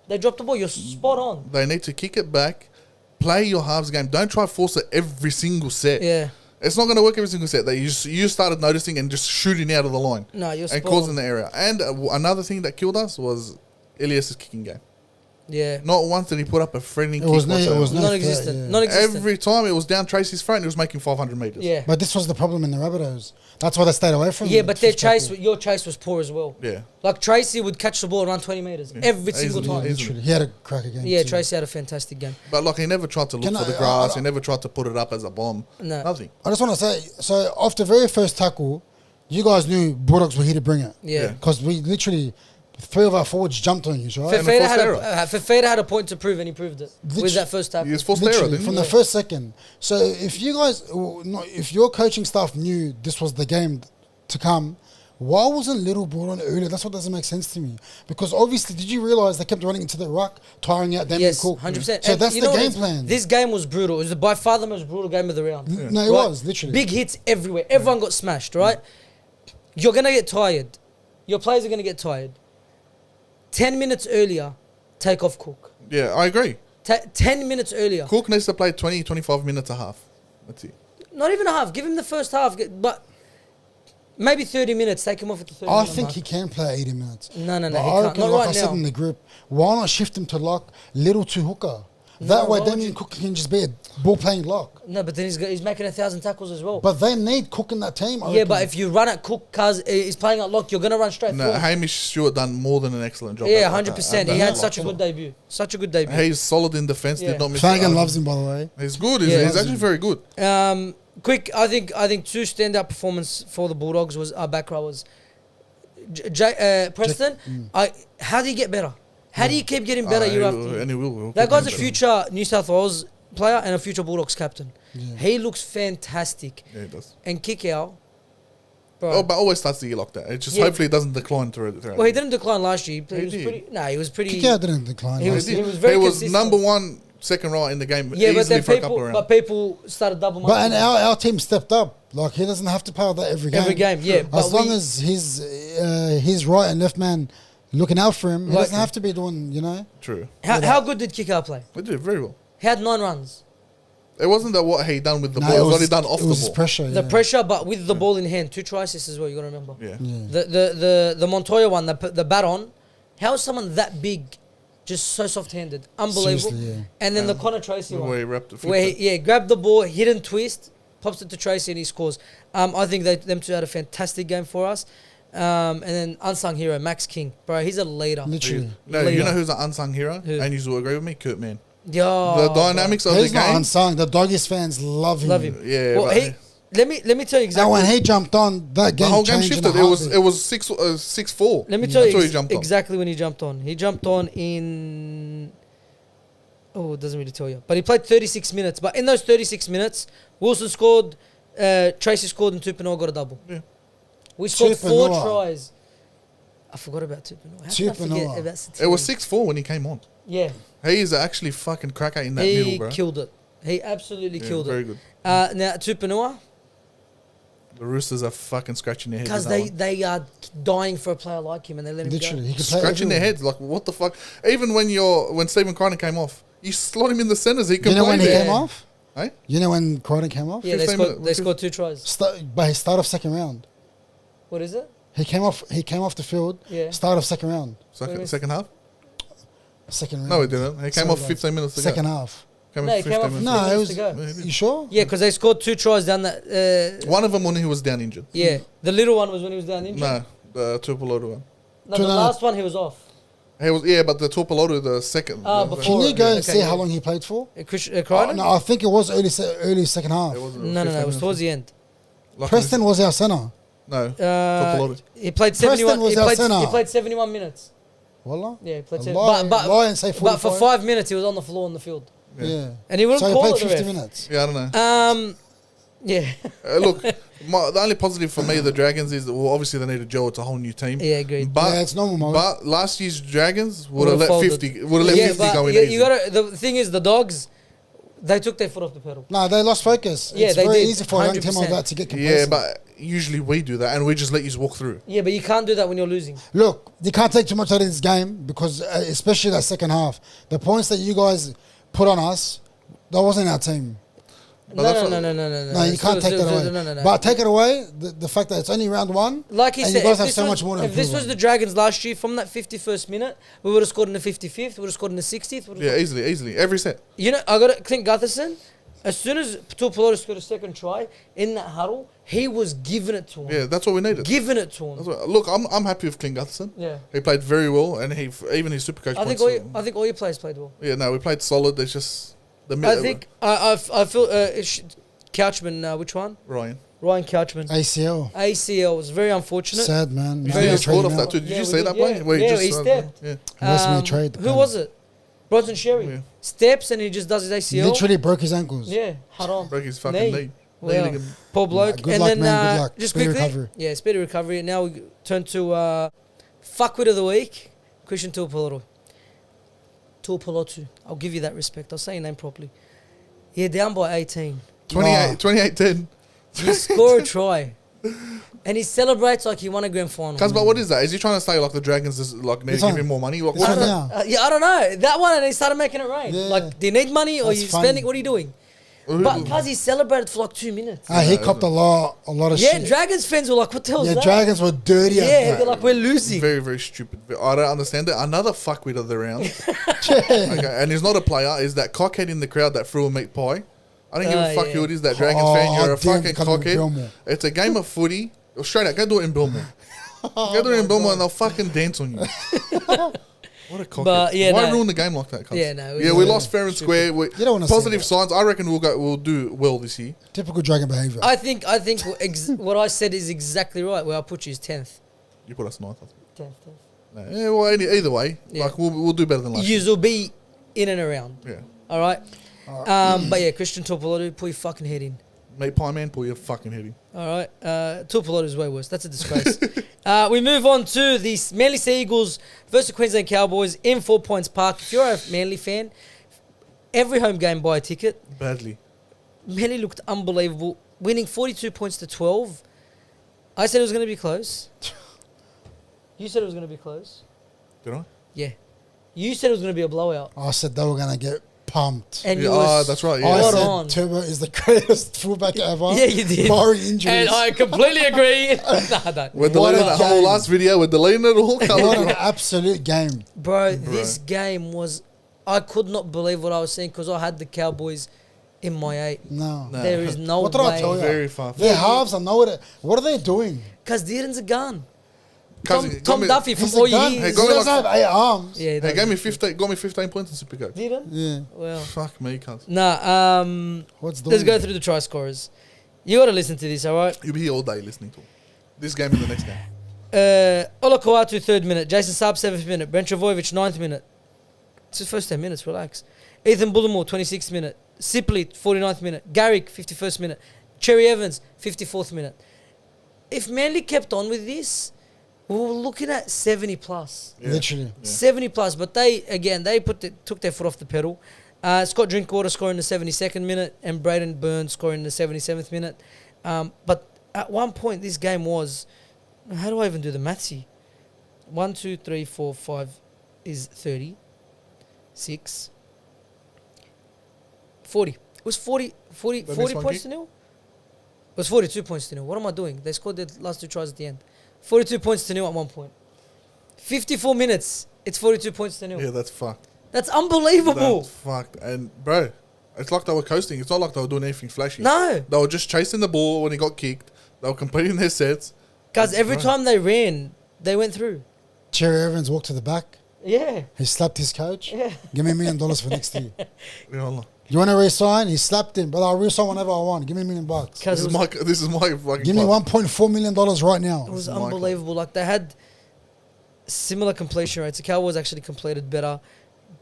they drop the ball. You're spot on. They need to kick it back, play your halves game. Don't try to force it every single set. Yeah. It's not going to work every single set. That you started noticing and just shooting out of the line. No, you're and spot causing on. the area. And another thing that killed us was Ilias's kicking game. Yeah. Not once did he put up a friendly kick. It was whatsoever. Non-existent. Yeah. Non-existent. Every time it was down Tracy's front, he was making 500 meters. Yeah. But this was the problem in the Rabbitohs. That's why they stayed away from Yeah, it. but their Fifth tackle. chase, your chase was poor as well. Yeah. Like Tracy would catch the ball around 20 meters every single Easily, time. easily. Literally. He had a crack again. Yeah, too. Tracy had a fantastic game. But like he never tried to look Can for the I- grass. He never tried to put it up as a bomb. No. Nothing. I just want to say, so after the very first tackle, you guys knew Bulldogs were here to bring it. Yeah. Because we literally, 3 of our forwards jumped on you, right? And the Fafita had a point to prove, and he proved it with that first tackle. He was forced error, Literally, didn't from he? the first second. So if you guys, if your coaching staff knew this was the game to come, why wasn't Little brought on earlier? That's what doesn't make sense to me. Because obviously, did you realise they kept running into the ruck, tiring out Damien Yes, Cook? 100%. So And that's you the know what game is- plan. This game was brutal. It was by far the most brutal game of the round. No, it Right? was, literally. Big hits everywhere. Everyone got smashed, right? You're going to get tired. Your players are going to get tired. 10 minutes earlier, take off Cook. Yeah, I agree. 10 minutes earlier. Cook needs to play 20, 25 minutes a half. That's it. Not even a half. Give him the first half. But maybe 30 minutes. Take him off at the 30 I minute think mark. he can play 80 minutes. No, But he I can't. reckon, Not like right I said now. in the group, why not shift him to lock, Little to hooker? That way, Damien Cook can just be a ball playing lock. No, but then he's making 1,000 tackles as well. But they need Cook in that team. I yeah, reckon. but if you run at Cook because he's playing at lock, you're going to run straight No, forward. Hamish Stewart done more than an excellent job. Yeah, at 100%. that He had lock. such a good debut. Such a good debut. He's solid in defence. Yeah. Did not miss. Flanagan loves him, by the way. He's good. He's, Yeah. he's actually very good. Quick, I think two standout performance for the Bulldogs was our back rowers. Preston, how do you get better? How do you keep getting better year after year? And he will. That guy's a keep future New South Wales player and a future Bulldogs captain. Yeah. He looks fantastic. Yeah, he does. And kick out, bro. Oh, but always starts the year like that. It just Yeah. hopefully it doesn't decline throughout. Well, he didn't decline last year. He was did. pretty. No, he was pretty. Kick out didn't decline. He last was- year. he was very He was consistent. number one second row in the game Yeah, but easily then for a couple of rounds. people started double marking. But and our team stepped up. Like he doesn't have to play that every game. Every game, yeah. But As long as his right and left man looking out for him, he Like- doesn't have to be doing. You know. True. how good did kick out play? They did very well. He had 9 runs. It wasn't that what he done with the No, ball. It was what he done off it was the his ball. pressure. The yeah. pressure, but with the ball in hand. 2 try assists as well. You got to remember. Yeah. Yeah. The Montoya one, the baton. How is someone that big, just so soft-handed, unbelievable? Seriously, yeah. And then the Connor Tracy The one, way he wrapped it. where he grabbed the ball, hidden twist, pops it to Tracy, and he scores. I think them two had a fantastic game for us. And then unsung hero Max King, bro, he's a leader. Literally. No, you Leader. know who's an unsung hero? Who? And you will agree with me? Kurt Mann. Yo, The dynamics of He's the not game. unsung. The Doggies fans love him. love him. Yeah, Well, but let me tell you Now exactly. when he jumped on, that game the whole game changed in shifted. a It was heartbeat. 6-4. Let me tell That's you where he jumped on. exactly when he jumped on. He jumped on in. Oh, it doesn't really tell you. But he played 36 minutes. But in those 36 minutes, Wilson scored, Tracy scored, and Tupanoa got a double. Yeah. We scored 4 Tupanoa. tries. I forgot about Tupanoa. How did I forget Tupanoa. about Satiri? It was 6-4 when he came on. Yeah, He is actually fucking cracker in that he middle, bro. killed it. He absolutely Yeah, killed very it. good. Now, Tupanoa, The Roosters are fucking scratching their heads. because with that one. they are dying for a player like him, and they let him Literally, go. he could play Scratching their everywhere. heads. Like, what the fuck? Even when Stephen Crichton came off, you slot him in the centres. He can You know play when he there. came off? Eh? You know when Crichton came off? Yeah, they 15 scored, minutes. they scored 2 tries. But he started off second round. What is it? He came off the field. Yeah. Start of second round. Second half? Second round. No, he didn't. He came Sorry, off guys. 15 minutes to Second go. half. No, he came off 15 No, it minutes was. to go. Yeah, he did. You sure? Yeah, because they scored 2 tries down that. One of them when he was down injured. Yeah, the little one was when he was down injured. No, the Tupolodu one. No, the No. last one he was off. He was but the Tupolodu, the second. Before- Can you go and Okay, see yeah. how long he played for? Crichton? No, I think it was early second half. It wasn't No, 15 it was minutes. towards the end. Like Preston was our centre. No, Tupolodu. He played Preston 71. was He our played, centre. he played 71 minutes. Wallah. Yeah, he played A 7 lie- but, lie and say but for 45. 5 minutes he was on the floor on the field, Yeah. and he wouldn't So he call played it the 50 ref. minutes. Yeah, I don't know. Yeah. Look, the only positive for me, the Dragons, is that, well, obviously they need to gel. It's a whole new team. Yeah, agreed. But, Yeah, it's normal, Mo. But last year's Dragons would have Would've let folded. 50. Would have let 50 but go in you easy. gotta. The thing is, the Dogs, they took their foot off the pedal. No, they lost focus. Yeah, it's they very did, easy for a young team like 100%. that to get Yeah, complacent. but usually we do that, and we just let you walk through. Yeah, but you can't do that when you're losing. Look, you can't take too much out of this game because, especially that second half, the points that you guys put on us, that wasn't our team. But that's No, what- No, you can't take that away. No. But take it away, the fact that it's only round one, Like he and said, you guys if have this so was- much more to if this improve was on. the Dragons last year, from that 51st minute, we would have scored in the 55th, we would have scored in the 60th. Yeah, easily. Every set. You know, I got to Clint Gutherson, as soon as Tuipulotu scored a second try, in that huddle, he was giving it to him. Yeah, that's what we needed. Giving it to him. That's what, look, I'm happy with Clint Gutherson. Yeah. He played very well, and even his Supercoach I think points. I think all your players played well. Yeah, no, we played solid. There's just the I think I feel Couchman, which one? Ryan. Ryan Couchman. ACL. ACL was very unfortunate. Sad, man. He Very just scored off trading that out. too. Did Yeah, you we see did, that yeah. play? Where Yeah, he stepped. Yeah. West Mead trade. Who was it? Bronson Sherry. Yeah. Steps and he just does his ACL. Literally broke his ankles. Yeah, haram. Broke his fucking knee. Well, Knee ligament. poor bloke. Good and luck, then man, good luck. just Speedy quickly, recovery. yeah, speedy recovery. And now we turn to fuckwit of the week, Christian Tuipulotu. Tuipulotu. I'll give you that respect. I'll say your name properly. You're down by 18. 28-10. You score a try. And he celebrates like he won a grand final. Cuz, but what is that? Is he trying to say like the Dragons is like need It's to give on. him more money? What It's is on that? now. Yeah, I don't know. That one, and he started making it rain. Yeah. Like, do you need money or are That's you funny. spending? What are you doing? But cuz he celebrated for like 2 minutes. He copped a lot of Yeah, shit. Dragons fans were like, what the hell is Yeah, that? Dragons were dirty. Yeah, at they're that. like, we're losing. Very, very stupid. I don't understand it. Another fuckwit of the round. Okay, and he's not a player. Is that cockhead in the crowd that threw a meat pie? I don't give a fuck yeah. who it is. That Dragons Oh, fan, you're I a dare fucking come to cockhead. Belmore. It's a game of footy. Or straight out, go do it in Belmore. Go do it in Belmore, and they'll fucking dance on you. What a cockhead! But, yeah, Why no. ruin the game like that? Cuz? Yeah, no, Yeah, we lost fair and square. We, You don't wanna see positive that. signs. I reckon we'll do well this year. Typical Dragon behavior. I think what I said is exactly right. Where I put you is 10th. You put us ninth. I think. 10th. No, yeah, well, either way, Yeah. like we'll do better than last year. You'll be in and around. Yeah, All right. But yeah, Christian Tuipulotu, put your fucking head in. mate, pie man, pull your fucking head in. All right. Tuipulotu is way worse. That's a disgrace. We move on to the Manly Sea Eagles versus Queensland Cowboys in 4 Points Park. If you're a Manly fan, every home game buy a ticket. Badly. Manly looked unbelievable, winning 42 points to 12. I said it was going to be close. You said it was going to be close. Did I? Yeah. You said it was going to be a blowout. I said they were going to get pumped. And Yeah, you were that's right. Yeah. I spot said on. Turbo is the greatest fullback ever. Yeah, you did. Barring injuries. And I completely agree. Nah, don't. We're What deleting a that whole game. last video. We're deleting it all. What an absolute game. Bro, this game was... I could not believe what I was seeing because I had the Cowboys in my 8. No. No. There is no What did I way. tell you? Very far. Their halves, I know what are they doing? Because Dearden's a gun. Cuz Tom, he got Tom me- Duffy from He's all a gun. years. Hey, He go doesn't like- have 8 arms. Yeah, he Hey, does. got me 15 points in Supercoach. Dearden? Yeah. Well, Fuck me, cuz. nah, What's the let's go through the try scorers. You got to listen to this, all right? You'll be here all day listening to it. This game and the next game. Ola Kawatu, 3rd minute. Jason Saab, 7th minute. Brent Travojevic, 9th minute. It's his first 10 minutes, relax. Ethan Bullimore, 26th minute. Sipley, 49th minute. Garrick, 51st minute. Cherry Evans, 54th minute. If Manly kept on with this, we were looking at 70 plus. Yeah. Literally. 70 plus, but they took their foot off the pedal. Scott Drinkwater scoring the 72nd minute and Braden Burns scoring the 77th minute. But at one point, this game was, how do I even do the mathsy? 1, 2, 3, 4, 5 is 30. 6. 40. It was 40 The next one points kick? to nil? It was 42 points to nil. What am I doing? They scored their last 2 tries at the end. 42 points to nil at one point. 54 minutes. It's 42 points to nil. Yeah, that's fucked. That's unbelievable. That's fucked. And, bro, it's like they were coasting. It's not like they were doing anything flashy. No. They were just chasing the ball when he got kicked. They were completing their sets. Guys, every Right. time they ran, they went through. Cherry Evans walked to the back. Yeah. He slapped his coach. Yeah. Give me $1 million for next year. Ya Allah. You want to resign? He slapped him, but I'll resign whenever I want. Give me $1 million. Cause This it is was, my fucking Give me club. $1.4 million right now. it was This is my club. unbelievable. Like, they had similar completion rates. The Cowboys actually completed better.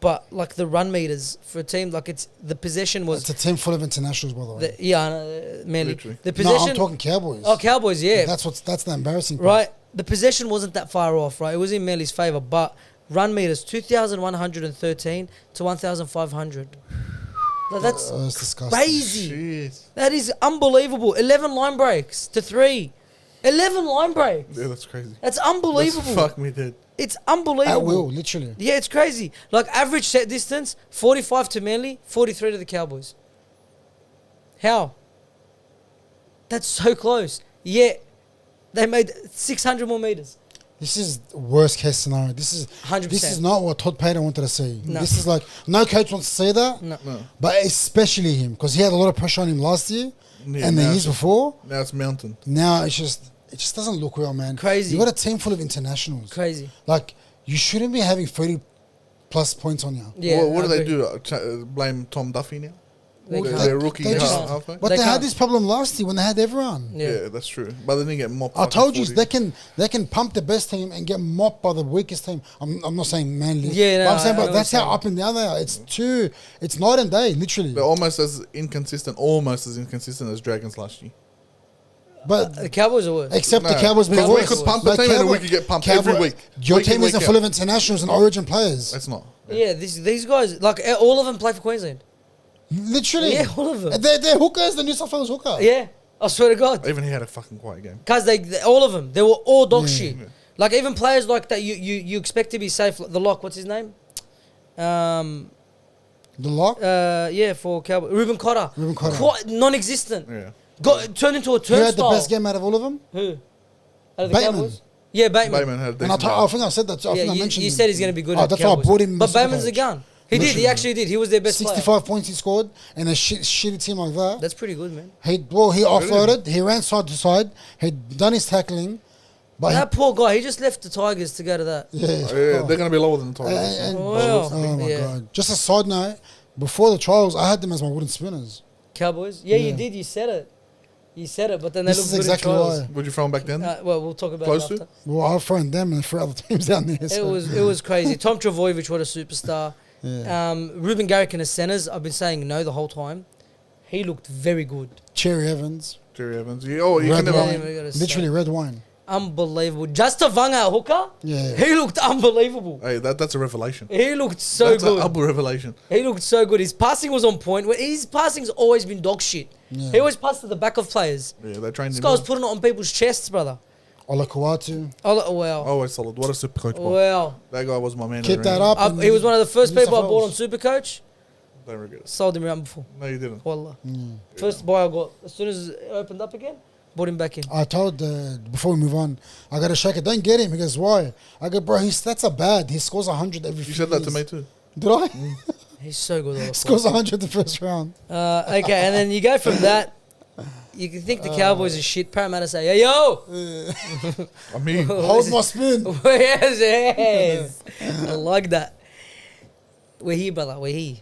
but like the run meters for a team, like it's the possession was. It's a team full of internationals, by the way. Yeah, I know, mainly Literally. the No, possession. I'm talking Cowboys. Oh, Cowboys, yeah, That's the embarrassing part. right. The possession wasn't that far off, right? It was in Manly's favour, but run meters 2,113 to 1,500. Like, that's It's disgusting. crazy. Shit. That is unbelievable. 11 line breaks to 3. 11 line breaks. Yeah, that's crazy. That's unbelievable. That's fuck me dead. It's unbelievable. At will, literally. Yeah, it's crazy. Like average set distance, 45 to Manly, 43 to the Cowboys. How? That's so close. Yet they made 600 more meters. This is worst case scenario. This is 100%. This is not what Todd Payton wanted to see. No. This is like no coach wants to see that. No. No. But especially him, because he had a lot of pressure on him last year Yeah, and the now years it's- before. Now it's mountain. Now it just doesn't look well, man. Crazy. You got a team full of internationals. Crazy. Like you shouldn't be having 30 plus points on you. Yeah. what do I they agree. do? Blame Tom Duffy now? They Well, can't. Their rookie they just- halfway? But They they, had can't. this problem last year when they had everyone. Yeah. Yeah, that's true. But they didn't get mopped. I fucking told you 40. they can pump the best team and get mopped by the weakest team. I'm not saying Manly. Yeah, no, but I'm saying, I but know that's what how you're up and down they are. It's night and day, literally. They're almost as inconsistent as Dragons last year. But The Cowboys are worse. except the No, Cowboys be because we worse. could pump a But team and we Cowboy- could get pumped Cowboy- every week. Your Week team in, isn't week full out. of internationals and origin players. That's not. Yeah, these guys, like all of them play for Queensland. Literally. Yeah, all of them. They're hookers, the New South Wales hooker. Yeah, I swear to God. Even he had a fucking quiet game. Because all of them, they were all dog Yeah. shit. Yeah. Like even players like that, you expect to be safe. Like the lock, what's his name? The lock. Yeah, for Cowboys, Ruben Cotter. Ruben Cotter. Quite non-existent. Yeah. Got turned into a Who turnstile. had the best game out of all of them? Who? Out of the Bateman. Cowboys? Yeah, Bateman. Bateman had a And I decent game. think I said that. I Yeah, think I you mentioned you him. said he's going to be good Oh, at that's why I Cowboys. bought him. But as a Bateman's a coach. gun. He did. He Literally. actually did. He was their best player. 65 points he scored in a shitty team like that. That's pretty good, man. He offloaded. He ran side to side. He'd done his tackling. But That poor guy, he just left the Tigers to go to that. yeah, Oh, yeah, they're going to be lower than the Tigers. Wow. oh my Yeah. god! Just a side note. Before the trials, I had them as my wooden spinners. Cowboys? Yeah, you Yeah. did. You said it. You said it, but then they This look is good exactly in trials. why. Would you throw them back then? Well, we'll talk about Close it to? after. Well, I've thrown them and 3 other teams down there. It So. was crazy. Tom Travojevic, what a superstar. Yeah. Ruben Garrick in the centres, I've been saying no the whole time. He looked very good. Cherry Evans, Jerry Evans. Yeah, oh, you red can never. wine, Yeah, we gotta literally say. red wine. Unbelievable. Just a Vanga hooker, Yeah. he looked unbelievable. Hey, that's a revelation. He looked so That's good. an upper revelation. He looked so good. His passing was on point. His passing's always been dog shit. Yeah. He always passed to the back of players. Yeah, they trained This him. guy was well. putting it on people's chests, brother. Olakawatu. Oh, wow. Always solid. What a super coach. Bob. Wow. That guy was my man. Keep of the that round. up. and He was one of the first New people I South bought on Wales. Supercoach. Don't regret it. Sold him around before. No, you didn't. Wallah. Mm. First buy I got, as soon as it opened up again, bought him back in. I told before we move on, I got to shake it. Don't get him. He goes, why? I go, bro, his stats are bad. He scores 100 every You few said that to years." me too. Did I? He's so good. All Scores 100 the first round. Okay, and then you go from that. You can think the Cowboys are shit. Parramatta say, "Hey yo, I mean, Hold my spoon. yes, I like that. We're here, brother. We're here.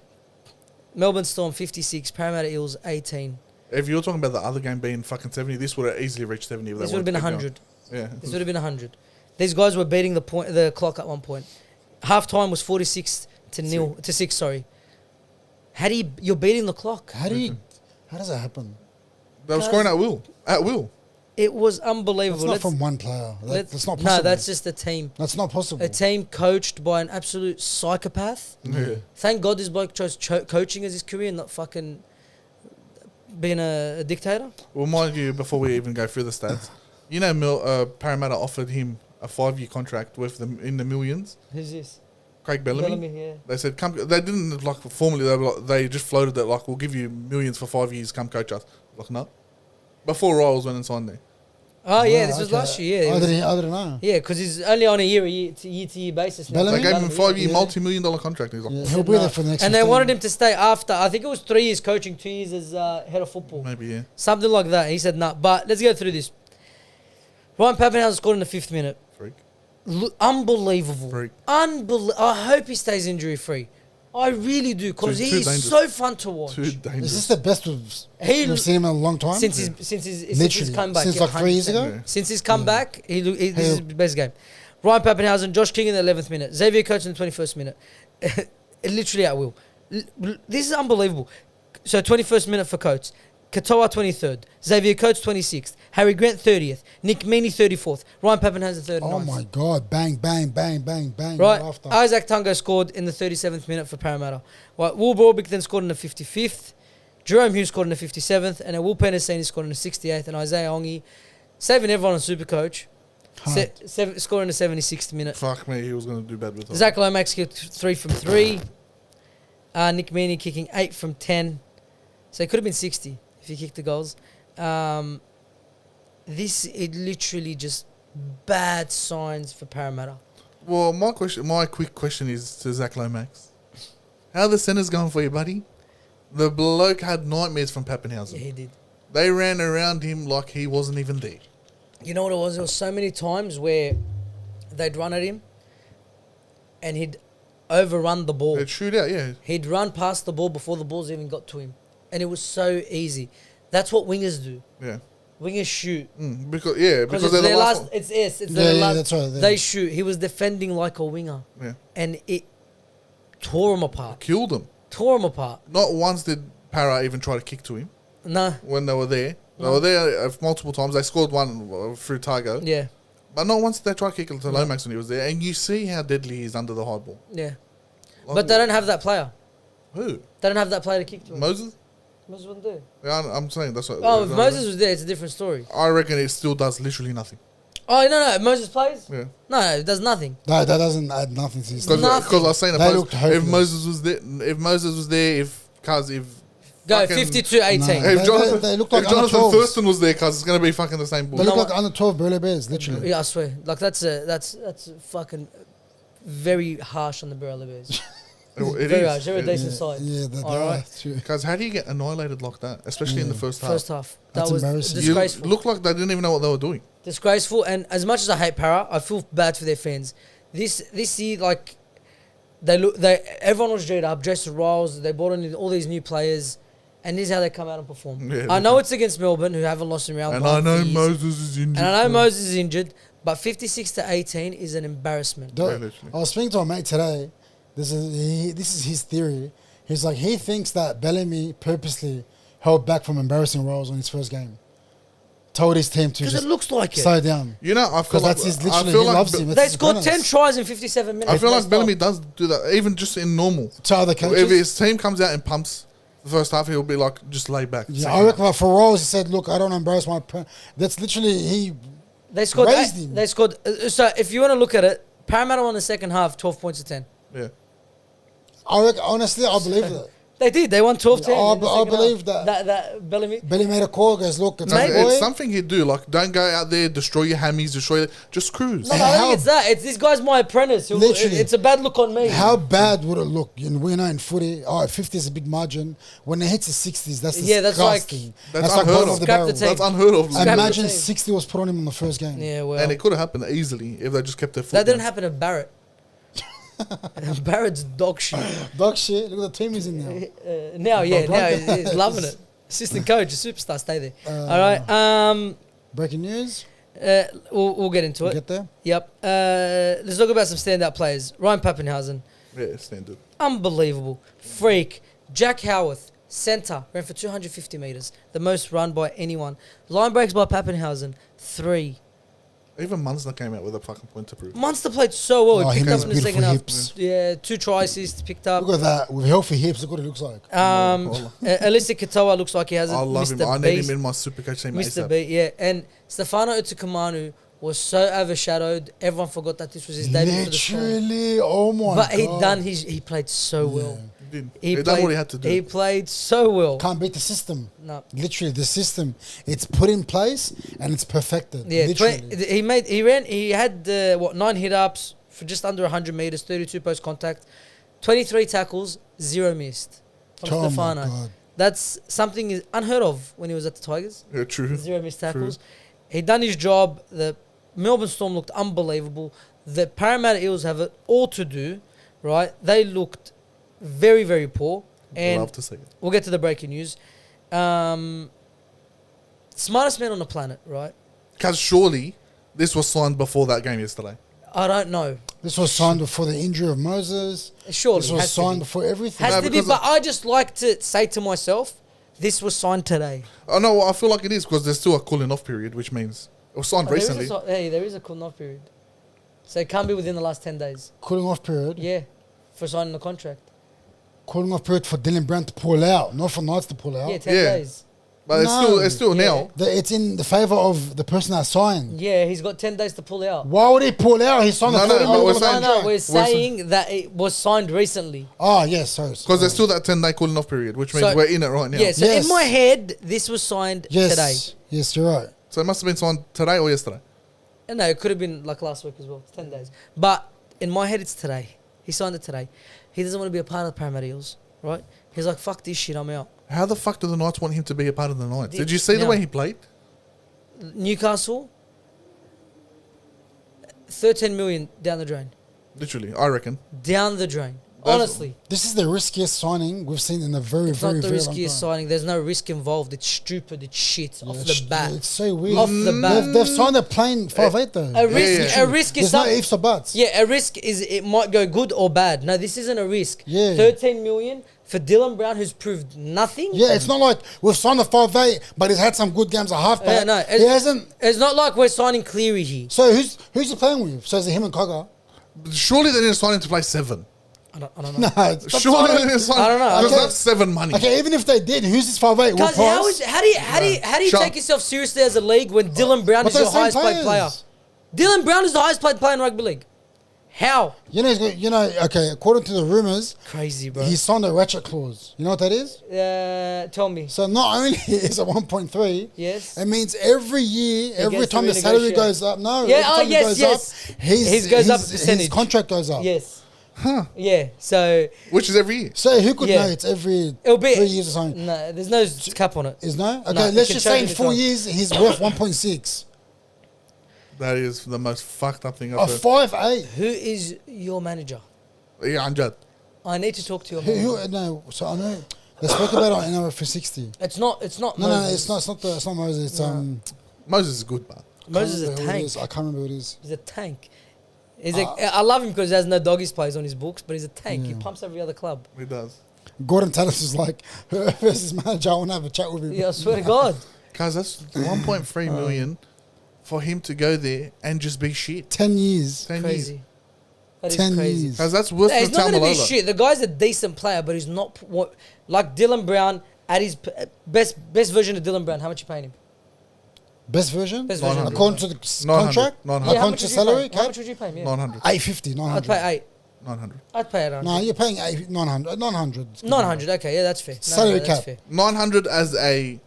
Melbourne Storm 56, Parramatta Eels 18. if you're talking about the other game being fucking 70, this would have easily reached 70. If This they would have been wanted to 100. keep going. Yeah. This would have been 100. These guys were beating the clock at one point. Half time was 46 to 0 to 6. Sorry. You're beating the clock. How does that happen? They were scoring at will. At will. It was That's unbelievable. not from one player. That's not possible. No, that's just a team. That's not possible. A team coached by an absolute psychopath. Yeah. Thank God this bloke chose coaching as his career, not fucking being a dictator. Well, mind you, before we even go through the stats, you know, Parramatta offered him a 5-year contract worth them in the millions. Who's this? Craig Bellamy. Yeah. They said, "Come." They didn't like formally. They just floated it like, "We'll give you millions for 5 years. Come coach us." Like, no. Before Royals went and signed there. Oh yeah, Wow, this was okay. last year. Yeah, I it was- didn't know. yeah, because he's only on a year-to-year basis now. Bellamy? They gave him a 5-year, yeah. multi-million-dollar contract. He's like, Yeah, He he'll said be no. there for the next And they 15. wanted him to stay after. I think it was 3 years coaching, 2 years as head of football. maybe yeah. Something like that. He said, nah. But let's go through this. Ryan Pappenhausen scored in the 5th minute. Freak. Unbelievable. Freak. I hope he stays injury-free. I really do, because Too he's dangerous. so fun to watch. Too Is dangerous. this the best we've seen him in a long time? Since his Literally. comeback. Since yeah, like 3 years 100%. ago? Yeah. Since his comeback, this is his best game. Ryan Pappenhausen, Josh King in the 11th minute. Xavier Coates in the 21st minute. literally at will. This is unbelievable. So 21st minute for Coates. Katoa 23rd. Xavier Coates 26th. Harry Grant 30th. Nick Meaney 34th. Ryan Pappenhausen 39th. Oh my God! Bang, bang, bang, bang, bang. Right. After. Isaac Tungo scored in the 37th minute for Parramatta. Right. Will Borbick then scored in the 55th. Jerome Hughes scored in the 57th. And then Will Penasini scored in the 68th. And Isaiah Ongi, saving everyone on Supercoach, scored in the 76th minute. Fuck me, he was going to do bad with that. Zach Lomax kicked 3 from 3. Nick Meaney kicking 8 from 10. So it could have been 60 if he kicked the goals. It literally just bad signs for Parramatta. Well, my quick question is to Zach Lomax. How are the centres going for you, buddy? The bloke had nightmares from Pappenhausen. Yeah, he did. They ran around him like he wasn't even there. You know what it was? There was so many times where they'd run at him and he'd overrun the ball. They'd shoot out, yeah. He'd run past the ball before the balls even got to him. And it was so easy. That's what wingers do. Yeah. Wingers shoot. Because they're It's the their last one. It's yes. It's Yeah, their yeah, last. that's right, yeah. They shoot. He was defending like a winger. Yeah. And it tore him apart. Killed him. Tore him apart. Not once did Para even try to kick to him Nah. when they were there. They No. were there multiple times. They scored one through Tygo. Yeah. But not once did they try to kick it to Lomax when he was there. And you see how deadly he is under the hard ball. Yeah. Like, But they don't have that player. Who? They don't have that player to kick to him. Moses? Moses wasn't there. Yeah, I'm saying that's what. Oh, if Moses was there, it's a different story. I reckon it still does literally nothing. Oh, no. If Moses plays? Yeah. No, it does nothing. That doesn't add nothing to his Because team. Nothing. I was saying a They post, looked if hopeless. Moses was there, if Go fucking- 52-18. No. If Jonathan, They look like if Jonathan under 12s. Thurston was there, cuz it's gonna be fucking the same They bull. look No, like under 12 Burley Bears, literally. Yeah, I swear. Like that's fucking very harsh on the Burley Bears. It Very is. harsh. They're a decent side. Yeah, they All are. right. True. Because how do you get annihilated like that, especially in the first half? First half. That That's was embarrassing. You disgraceful. look like they didn't even know what they were doing. Disgraceful. And as much as I hate Para, I feel bad for their fans. This year, like everyone was dread up, dressed as Riles. They brought in all these new players, and this is how they come out and perform. Yeah, I know it's against Melbourne, who haven't lost in round And one. I know for years. Moses is injured. And I know Moses is injured, but 56-18 is an embarrassment. Don't- literally. I was speaking to a mate today. This is his theory. He's like, he thinks that Bellamy purposely held back from embarrassing roles on his first game. Told his team to Because just it looks like it. slow down. You know, I feel Because like that's his I literally, feel he like loves Be- him. That's They his scored apprentice. 10 tries in 57 minutes. I feel They like Bellamy stopped. does do that, even just in normal. To other If coaches. his team comes out and pumps the first half, he'll be like, just lay back. Yeah, Second I reckon half. like for roles, he said, look, I don't embarrass my... That's literally, he... They scored. Raised him. They scored. So if you want to look at it, Parramatta won the second half, 12 points to 10. Yeah. I reckon, honestly, I believe that. They did. They won 12-10. I in the I second believe half. that. That Bellamy. Billy made a call, goes, look, it's Mate, a boy. It's something he'd do. Like, don't go out there, destroy your hammies, just cruise. No, I How- think it's that. It's this guy's my apprentice. Literally. It's a bad look on me. How bad would it look? We know in footy, 50 is a big margin. When it hits the 60s, that's Yeah, that's like- disgusting. That's like unheard bottom of. of the Scrap the barrel. team. That's unheard of. Scrap the Imagine team. 60 was put on him on the first game. Yeah, well. And it could have happened easily if they just kept their foot That didn't down. happen to Barrett. Barrett's dog shit. Dog shit, look at the team he's in now. Now he's loving it. Assistant coach, a superstar, stay there. All right. Breaking news, We'll get into it. get there. Yep. Let's talk about some standout players. Ryan Pappenhausen, Yeah, standard. unbelievable. Freak. Jack Howarth, centre, ran for 250 metres. The most run by anyone. Line breaks by Pappenhausen, 3. Even Munster came out with a fucking point to prove. Munster played so well. Oh, He he picked up has in the second beautiful half. hips. Yeah, 2 try assists picked up. Look at that. With healthy hips, look what it looks like. Elisa Katoa looks like he hasn't I love missed him. a I need beast. him in my Supercoach team Mr. ASAP. B, yeah. And Stefano Utukamanu was so overshadowed. Everyone forgot that this was his debut for the Storm. Literally, oh my But God. he played so well. He did. He He done played, what he had to do. He played so well. Can't beat the system. No. Literally, the system. It's put in place and it's perfected. Yeah, literally. he had 9 hit ups for just under 100 meters, 32 post contact, 23 tackles, 0 missed from Oh my Stefano. God. That's something is unheard of when he was at the Tigers. Yeah, true. 0 missed tackles. He done his job. The Melbourne Storm looked unbelievable. The Parramatta Eels have it all to do, right? They looked very, very poor. And Love to see it. we'll get to the breaking news. Smartest man on the planet, right? Because surely this was signed before that game yesterday. I don't know. This was signed before the injury of Moses. Surely This has was to signed be. before everything. Has No, to be, because but I just like to say to myself, this was signed today. Oh no, I feel like it is because there's still a cooling off period, which means it was signed recently. There is a cooling off period. So it can't be within the last 10 days. Cooling off period. Yeah, for signing the contract. Cooling off period for Dylan Brown to pull out, not for Knights to pull out. Yeah, 10 Yeah. days. But it's still Yeah. now. It's in the favour of the person that signed. Yeah, he's got 10 days to pull out. Why would he pull out? He signed No, a no, 30 but million we're dollar saying- contract. We're sa- saying that it was signed recently. Oh, yes, sorry. Because there's still that 10-day cooling off period, which means So- we're in it right now. Yeah, so Yes. in my head, this was signed Yes, today. yes, you're right. So it must have been signed today or yesterday. No, it could have been like last week as well. It's 10 days. But in my head, it's today. He signed it today. He doesn't want to be a part of the Parramatta Eels, right? He's like, fuck this shit, I'm out. How the fuck do the Knights want him to be a part of the Knights? Did- Did you see the no. way he played? Newcastle, 13 million down the drain. Literally, I reckon. Down the drain. That's- Honestly. This is the riskiest signing we've seen in a very, It's very, not the very long riskiest time. signing. There's no risk involved. It's stupid. It's shit off Yeah, the bat. It's so weird. Off the bat. They've signed a plane 5'8" though. A risk, yeah. a risk is There's no something. ifs or buts. Yeah, a risk is it might go good or bad. No, this isn't a risk. Yeah. 13 million for Dylan Brown, who's proved nothing. Yeah, it's not like we've signed a 5'8", but he's had some good games at halfback. No, he hasn't. It's not like we're signing Cleary here. So who's he playing with? So is it him and Cogger? Surely they didn't sign him to play 7. I don't know. No, it's not Surely they signing- didn't sign I don't know. Because Okay. that's 7 money. Okay, even if they did, who's this 5'8"? Will Guys, Price? how do you Sure. take yourself seriously as a league when Dylan Brown But is your they're the same highest paid player? players. Dylan Brown is the highest paid player in rugby league. How? Okay, according to the rumors, Crazy, bro. he signed a ratchet clause. You know what that is? Tell me. So not only is it 1.3, Yes. it means every year, every gets to time the salary renegotiate. goes up. No, Yeah, every time it yes, goes yes. up, his Goes up a his percentage. contract goes up. Yes. Yeah. So Which is every year. So who could Yeah. know? It's every it'll be 3 years or something. No, there's no cap on it. Is no? Okay, No, it let's can just change say in any 4 time. years he's worth 1.6. That is the most fucked up thing A I've heard. 5'8". Who is your manager? Yeah, Amjad. I need to talk to your Who? manager. No. So I know they spoke about it on NRL 360. It's not. It's not. No, Moses. it's not. It's not Moses. It's Moses is good, man. Moses is a can't remember who it tank. is. I can't remember who it is. He's a tank. I love him because he has no doggies plays on his books, but he's a tank. He Yeah. pumps every other club. He does. Gordon Tallis is like, whoever's his manager, I want to have a chat with him. Yeah, I swear to God. Guys, that's 1.3 million for him to go there and just be shit. 10 years. 10 years. Crazy. That is 10 crazy. years. Guys, that's worse Hey, than he's not going to be Tamalolo. shit. The guy's a decent player, but he's not like Dylan Brown at his best version of Dylan Brown. How much you paying him? Best version? Best version. According to the 900. contract? 900. Yeah, how According much to would you salary pay? How cap? much would you pay him? Yeah. 900. 850, I'd 900. pay 8. 900. I'd pay it on. No, you're paying 900. 900. 900. Okay, yeah, that's fair. No, Salary that's cap. fair. 900 as a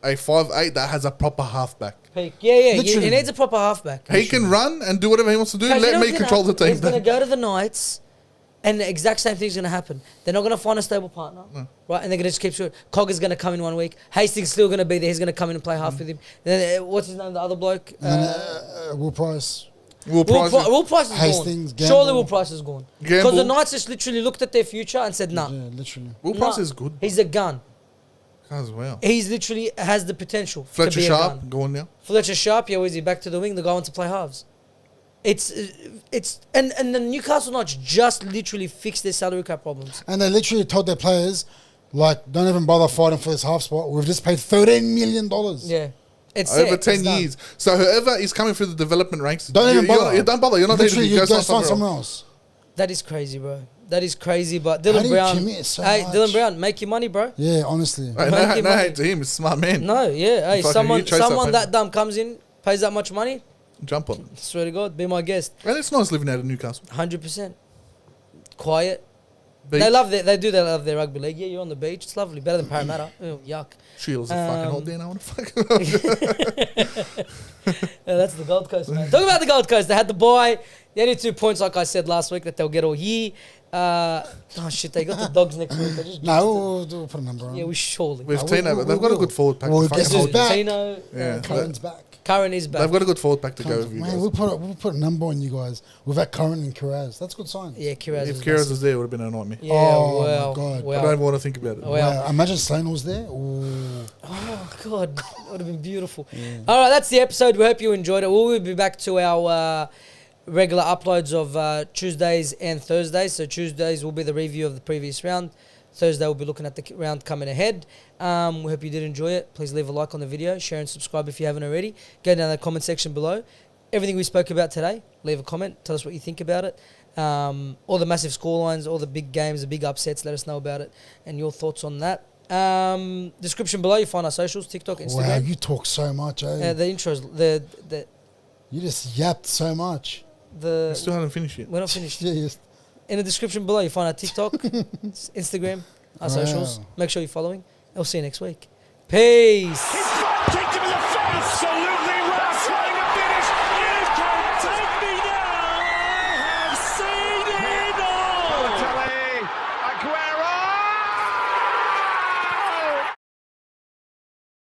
5'8" that has a proper halfback. Peak. Yeah, he Literally. needs a proper halfback. He can run and do whatever he wants to do. Guys, you Let know me what's control the gonna team. He's going to go to the Knights, and the exact same thing's going to happen. They're not going to find a stable partner, right? And they're going to just keep short. Cogger's going to come in 1 week. Hastings still going to be there. He's going to come in and play half with him. Then what's his name? The other bloke. And Will Price. Will Price. Will Price is Hastings, gone. Gamble. Surely Will Price is gone. Because Gamble. the Knights just literally looked at their future and said, "Nah, Yeah, literally. Will Price nah, is good He's a gun. as well. He's literally has the potential to Fletcher be a Sharp, gun. go on now. Fletcher Sharp, yeah, is he back to the wing? The guy wants to play halves. It's and the Newcastle Knights just literally fixed their salary cap problems. And they literally told their players, like, don't even bother fighting for this half spot. We've just paid $13 million. Yeah, it's Over set. 10 It's done. years. So whoever is coming through the development ranks, Don't even bother. You don't bother. You're not there to Literally, be. you Go go sign sign somewhere somewhere else. else. That is crazy, bro. That is crazy. But How Dylan do you Brown, commit so hey, much? Dylan Brown, make your money, bro. Yeah, honestly. Hey, Make no your no money. hate to him. He's a smart man. No, yeah, hey, Fucking someone you chase that someone paper. that dumb comes in, pays that much money. Jump on it. Swear to God, be my guest. And it's nice living out of Newcastle. 100%. Quiet. Beach. They love their rugby league. Yeah, you're on the beach. It's lovely. Better than Parramatta. Ew, yuck. Shields are fucking hot there. I want to fuck. Yeah, that's the Gold Coast, man. Talk about the Gold Coast. They had the boy. The only 2 points, like I said last week, that they'll get all year. Oh shit, they got the Dogs next week. They just No, we'll put a number on. yeah, we surely. With we- Tino, we- they've got a good forward pack. Well, to guess fucking who's hold you. back? Tino, Yeah. Curran's back. Curran is back. They've got a good forward pack to go with you Man, guys. we'll put a number on you guys. We've had Curran and Kiraz. That's good sign. Yeah, Kiraz. If Kiraz was there, it would have been a nightmare. Yeah, Oh, my well, God. I don't well. even want to think about it. Well. Wow. Imagine Slane was there. Ooh. Oh God, that would have been beautiful. All right, that's the episode. We hope you enjoyed it. We'll be back to our regular uploads of Tuesdays and Thursdays. So Tuesdays will be the review of the previous round. Thursday we'll be looking at the round coming ahead. We hope you did enjoy it. Please leave a like on the video, share and subscribe if you haven't already. Go down in the comment section below. Everything we spoke about today, leave a comment. Tell us what you think about it. All the massive scorelines, all the big games, the big upsets, let us know about it and your thoughts on that. Description below, you find our socials, TikTok, Wow, Instagram. you talk so much, eh? The intros, the You just yapped so much. I still haven't finished yet. we're not finished. Yeah, yes. In the description below, you find our TikTok, Instagram, our socials. Wow. Make sure you're following. I'll see you next week. Peace.